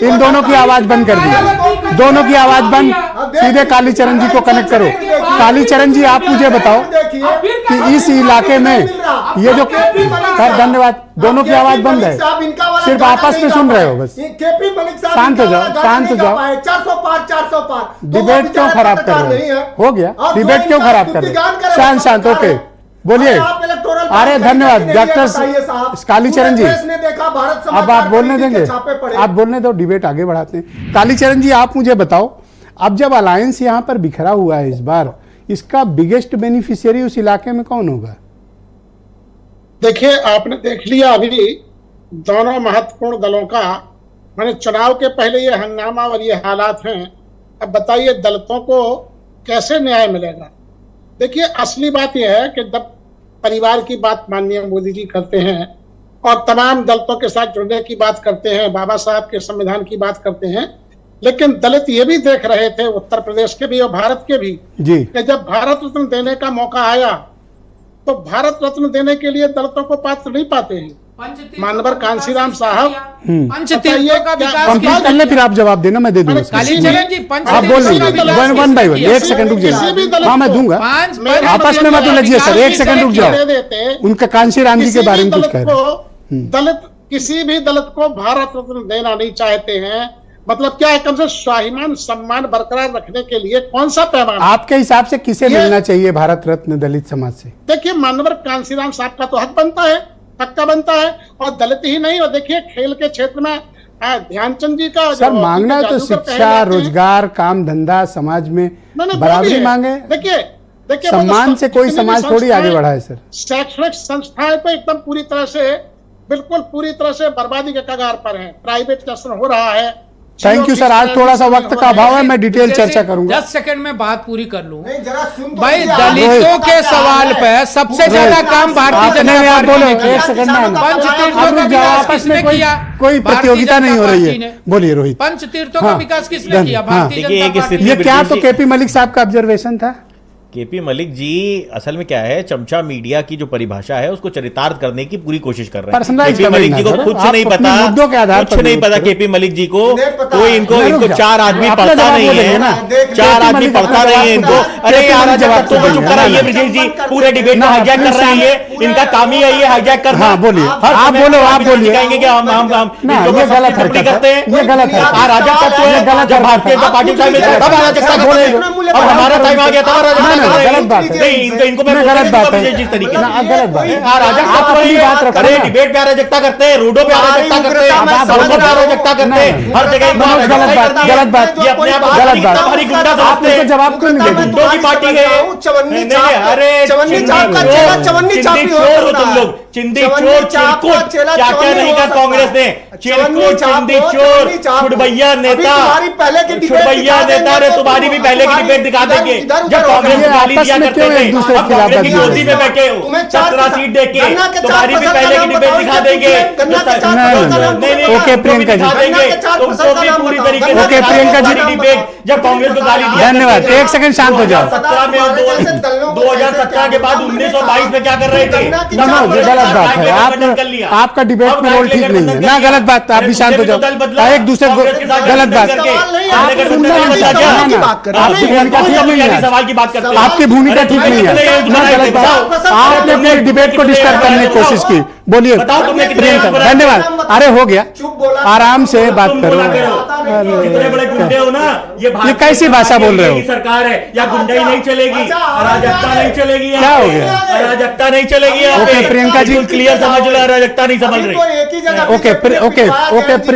A: इन दोनों की आवाज बंद कर दी, दोनों की आवाज बंद। सीधे कालीचरण जी को कनेक्ट करो। कालीचरण जी, आप मुझे बताओ कि इस इलाके में ये जो सर, धन्यवाद, दोनों की आवाज बंद है, सिर्फ आपस में सुन रहे हो बस।
F: केपी मलिक साहब
A: शांत हो जाओ, शांत हो जाओ।
F: 400 पार।
A: डिबेट क्यों खराब कर रहे हो? हो गया, डिबेट क्यों खराब कर रहे हो? शांत शांत, ओके, बोलिए। अरे धन्यवाद डॉक्टर कालीचरण जी, अब आप बोलने देंगे? आप बोलने दो, डिबेट आगे बढ़ाते हैं। कालीचरण जी, आप मुझे बताओ, अब जब अलायंस यहाँ पर बिखरा हुआ है इस बार, इसका बिगेस्ट बेनिफिशियरी उस इलाके में कौन होगा?
I: देखिए, आपने देख लिया अभी दोनों महत्वपूर्ण दलों का, माने चुनाव के पहले ये हंगामा और ये हालात हैं। अब बताइए दलितों को कैसे न्याय मिलेगा? देखिए, असली बात यह है कि जब परिवार की बात माननीय मोदी जी करते हैं और तमाम दलितों के साथ जुड़ने की बात करते हैं, बाबा साहब के संविधान की बात करते हैं, लेकिन दलित ये भी देख रहे थे, उत्तर प्रदेश के भी और भारत के भी,
A: जी,
I: कि जब भारत रत्न देने का मौका आया तो भारत रत्न देने के लिए दलितों को पात्र नहीं पाते हैं। मानवर कांसीराम साहब,
E: पंचतीर्थों का विकास
A: कंप्लीट कर ले, फिर आप जवाब देना, मैं दे दूंगा।
E: कालीचरण जी,
A: आप बोल रहे वन बाई वन। एक सेकंड रुक जाइए, हाँ मैं दूंगा। आपस में मत उलझिए सर, एक सेकंड रुक जाओ। उनका कांशीराम जी के बारे में कुछ कह रहे हैं।
I: दलित किसी भी दलित को भारत रत्न देना नहीं चाहते हैं। मतलब क्या है, कम से स्वाभिमान सम्मान बरकरार रखने के लिए कौन सा पैमाना?
A: आपके हिसाब से किसे मिलना चाहिए भारत रत्न दलित समाज से?
I: देखिए, मानवर कांसीराम साहब का तो हक बनता है, पक्का बनता है, और दलित ही नहीं। और देखिए, खेल के क्षेत्र में ध्यानचंद जी का
A: सर मांगना है तो शिक्षा, रोजगार, काम धंधा, समाज में बराबरी मांगे।
I: देखिए
A: सम्मान से कोई समाज थोड़ी आगे बढ़ा है सर।
I: शैक्षणिक संस्थाएं तो एकदम पूरी तरह से बर्बादी के कगार पर है। प्राइवेटाइजेशन हो रहा है।
A: थैंक यू सर, आज थोड़ा सा वक्त का अभाव है, मैं डिटेल चर्चा करूंगा।
E: 10 सेकंड में बात पूरी कर लूं।
F: भाई,
E: दलितों के सवाल पे सबसे ज्यादा काम भारतीय जनता पार्टी ने किया।
A: एक सेकंड में
E: पंचतीर्थों का विकास किसने किया?
A: कोई प्रतियोगिता नहीं हो रही है। बोलिए रोहित।
E: पंचतीर्थों का विकास किसने किया? भारतीय जनता पार्टी।
A: ये क्या तो केपी मलिक साहब का ऑब्जर्वेशन था?
H: केपी मलिक जी असल में क्या है, चमचा मीडिया की जो परिभाषा है उसको चरितार्थ करने की पूरी कोशिश कर रहे हैं। केपी मलिक जी को खुद से नहीं पता, कुछ नहीं पता केपी मलिक जी को। कोई इनको चार आदमी पढ़ता नहीं है, चार आदमी पढ़ता नहीं है इनको। अरे यार जवाब तो चुप कराइए ब्रिजेश जी, पूरे डिबेट में हाईजैक कर रहे हैं ये, इनका काम ही है ये हाईजैक करना।
A: हाँ बोलिए, आप बोलो, आप बोलिए।
H: कहेंगे कि हम
A: ये गलत करते हैं, ये गलत है,
H: अराजकता तो है। जब भारतीय जनता पार्टी का मिलता है तब अराजकता बोले, अब हमारा टाइम आ गया तब अराजकता
A: गलत बात है।
H: नहीं, इनको मैं
A: गलत बात है,
H: जिस तरीके से
A: गलत बात है।
H: अराजकता
A: आप अपनी बात रखो
H: अरे
A: ना।
H: डिबेट पे अराजकता करते हैं, रोडों पे अराजकता करते हैं, सड़कों पे अराजकता करते हैं, हर जगह
A: मनोज, गलत बात, गलत बात,
H: ये अपने आप को
A: गलत बात।
H: भारी गुंडा
A: आप
H: समझते
A: उसका
H: हैं।
A: जवाब क्यों नहीं देते?
H: गुंडों की पार्टी है।
F: चवन्नी
H: नहीं,
F: चाप,
H: अरे
F: चवन्नी चाप का चेला चवन्नी चापी हो
H: चोर हो
F: रहा
H: तुम
F: है।
H: लोग, चिंदी
F: चवन्नी
H: चोर,
F: चाप का
H: चिरकुट,
F: चेला
H: क्या क्या
F: चवन्नी
H: नहीं
F: हो
H: कहा
F: सकता
H: कांग्रेस ने,
F: है।
H: चिरकुट,
F: चाप
H: चिंदी
F: हो,
H: चोर,
F: चवन्नी चाप हो।
H: छुड़भैया
F: अभी
H: नेता,
F: तुम्हारी पहले की डिबेट
H: छुड़भैया
F: दिखा
H: नेता,
F: देंगे
H: अरे
F: तो
H: तुम्हारी भी पहले की
F: तुम्हारी
H: डिबेट दिखा देंगे,
F: इधर
H: जब
F: उधर
H: कांग्रेस
A: ये
H: को गाली
A: आपस
H: दिया
A: में
H: करते
A: क्यों
H: थे,
A: एक दूसरे
H: अब
A: की
H: कांग्रेस
A: बात
H: की
A: कर
H: गोदी में बैठे हो,
F: तुम्हें चार
H: 17 सीट देख के
F: गन्ना के
H: तुम्हारी भी
F: चार
H: पहले की
F: फसल का
H: डिबेट
F: नाम
H: दिखा
F: बताओ,
H: देंगे,
F: गन्ना के चार
A: नहीं,
F: फसल का नाम
H: नहीं, नहीं,
A: ओके,
H: तुमको भी
A: प्रियंका जी।
H: दिखा देंगे,
F: गन्ना के चार
H: तुमको
F: फसल का
H: भी
F: नाम
H: पूरी
F: बताओ।
H: तरीके से
A: ओके, प्रियंका जी।
H: डिबेट जब कांग्रेस को गाली दिया
A: धन्यवाद,
H: करते थे,
A: एक सेकंड शांत हो जाओ।
H: 2017 में और 2017 के बाद 19 और 22 में क्या कर रहे थे?
A: मनोज, ये गलत बात है। आपका डिबेट में रोल ठीक नहीं है ना, गलत बात। आप भी शांत हो जाओ, एक दूसरे को गलत बात।
F: आप
A: सुनना नहीं
F: सवाल
A: चाहते
F: की
A: ना,
F: बात कर रहे
A: आपकी
F: हैं।
A: भूमिका ठीक नहीं है,
H: सवाल की बात करते हैं।
A: आपकी भूमिका ठीक नहीं है ना, गलत बात। आपने अपने डिबेट को डिस्टर्ब करने की कोशिश की। बोलिए
H: बताओ तुमने कितने
A: प्रियंका,
H: बनाए?
A: धन्यवाद। अरे हो गया, आराम से बात
H: तुम
A: करो।
H: बोला करो, कितने बड़े गुंडे हो ना, ये
A: कैसी भाषा बोल रहे हो?
H: सरकार है, या गुंडाई नहीं चलेगी, अराजकता नहीं चलेगी,
A: क्या हो गया?
H: अराजकता नहीं चलेगी यहाँ
A: ओके,
H: पे।
A: प्रियंका जी।
H: बिल्कुल क्लियर समझ लो, अराजकता नहीं समझ
F: अभी
H: रही।
F: तो एक ही जगह
A: ओके,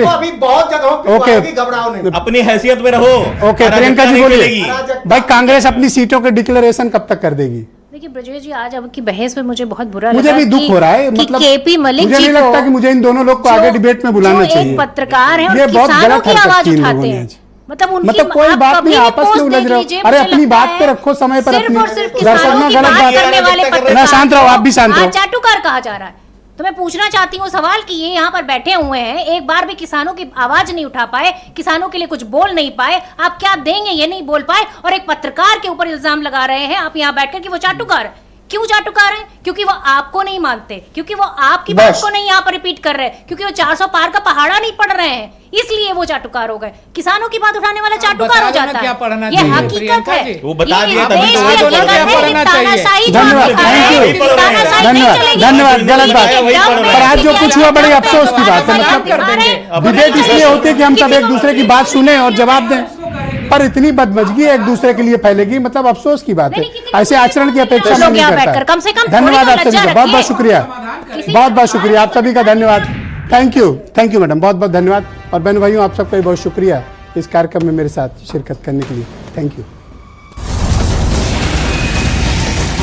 F: अभी बहुत जगहों पे
A: ओके।
F: घबराओ नहीं।
H: अपनी हैसियत में रहो।
A: ओके, प्रियंका जी
H: नहीं
A: बोलिए।
H: चलेगी।
A: भाई कांग्रेस अपनी सीटों के डिक्लेरेशन कब तक कर देगी?
G: देखिए ब्रजेश जी, आज अब की बहस में मुझे बहुत बुरा
A: मुझे
G: लगा
A: भी दुख
G: कि-
A: हो रहा है,
G: कि
A: मतलब
G: केपी मलिक
A: मुझे
G: जी
A: नहीं लगता कि मुझे इन दोनों लोग को आगे डिबेट में बुलाना
G: जो
A: चाहिए।
G: एक पत्रकार है
A: ये
G: और
A: बहुत
G: किसानों
A: गलत
G: की
A: हरकत
G: आवाज
A: की इन
G: उठाते
A: लोगों ने
G: हैं।
A: आज।
G: मतलब उनकी
A: मतलब कोई
G: आप
A: बात
G: कभी
A: नहीं,
G: भी
A: आपस में
G: पोस्ट
A: उलझ
G: देख
A: रहे हो।
G: लीजिए,
A: अरे
G: मुझे
A: अपनी
G: लगता
A: बात
G: है
A: पे रखो, समय पर
G: सिर्फ
A: अपनी
G: और सिर्फ
A: दर्शकों
G: किसानों की
A: गलत
G: बात
A: बात
G: करने वाले
A: ना
G: पत्रकार
A: शांत रहो, आप भी शांत
G: आज
A: रहो।
G: चाटुकार कहा जा रहा है। तो मैं पूछना चाहती हूँ सवाल कि ये यहाँ पर बैठे हुए हैं, एक बार भी किसानों की आवाज नहीं उठा पाए, किसानों के लिए कुछ बोल नहीं पाए, आप क्या देंगे ये नहीं बोल पाए, और एक पत्रकार के ऊपर इल्जाम लगा रहे हैं आप यहाँ बैठकर कि वो चाटुकार है। क्यों चाटुकार है? क्योंकि वो आपको नहीं मानते, क्योंकि वो आपकी बात को नहीं यहाँ पर रिपीट कर रहे, क्योंकि वो 400 पार का पहाड़ा नहीं पढ़ रहे हैं, इसलिए वो चाटुकार हो गए। किसानों की बात उठाने वाला चाटुकार हो जाता
E: क्या पढ़ना
G: है। ये
E: चाहिए,
G: हकीकत
E: प्रियंका
G: है,
E: जी?
H: वो बता
G: ये
H: दिया,
G: इस
H: तभी
G: देश
H: तो
G: की
H: वो
G: हकीकत
E: क्या
G: है,
E: पढ़ना
G: कि
E: चाहिए?
G: तानाशाही
A: धन्यवाद,
G: जो हम
A: थैंक
G: खा रहे
A: यू।
G: हैं, तानाशाही नहीं
A: धन्यवाद,
G: चलेगी।
A: धन्यवाद, गलत बात।
G: लेकिन जब
A: पर आज जो कुछ हुआ बड़ी
G: जब
A: अफसोस की बात है,
G: तानाशाही
A: मतलब
G: दिखा रहे हैं,
A: डिबेट इसलिए होती है कि हम सब एक दूसरे की बात सुने और जवाब दें, पर इतनी बदमजगी एक दूसरे के लिए फैलेगी, मतलब अफसोस की बात है। ऐसे आचरण की अपेक्षा मैं नहीं करता।
G: कम से कम
A: धन्यवाद
G: थोड़ी
A: आप
G: तो
A: सभी का,
G: लज्जा
A: बहुत बहुत
G: रखिए।
A: शुक्रिया, बहुत बहुत शुक्रिया आप सभी का, धन्यवाद। थैंक यू मैडम, बहुत बहुत धन्यवाद। और बहन भाइयों, आप सबका भी बहुत शुक्रिया इस कार्यक्रम में मेरे साथ शिरकत करने के लिए। Thank you.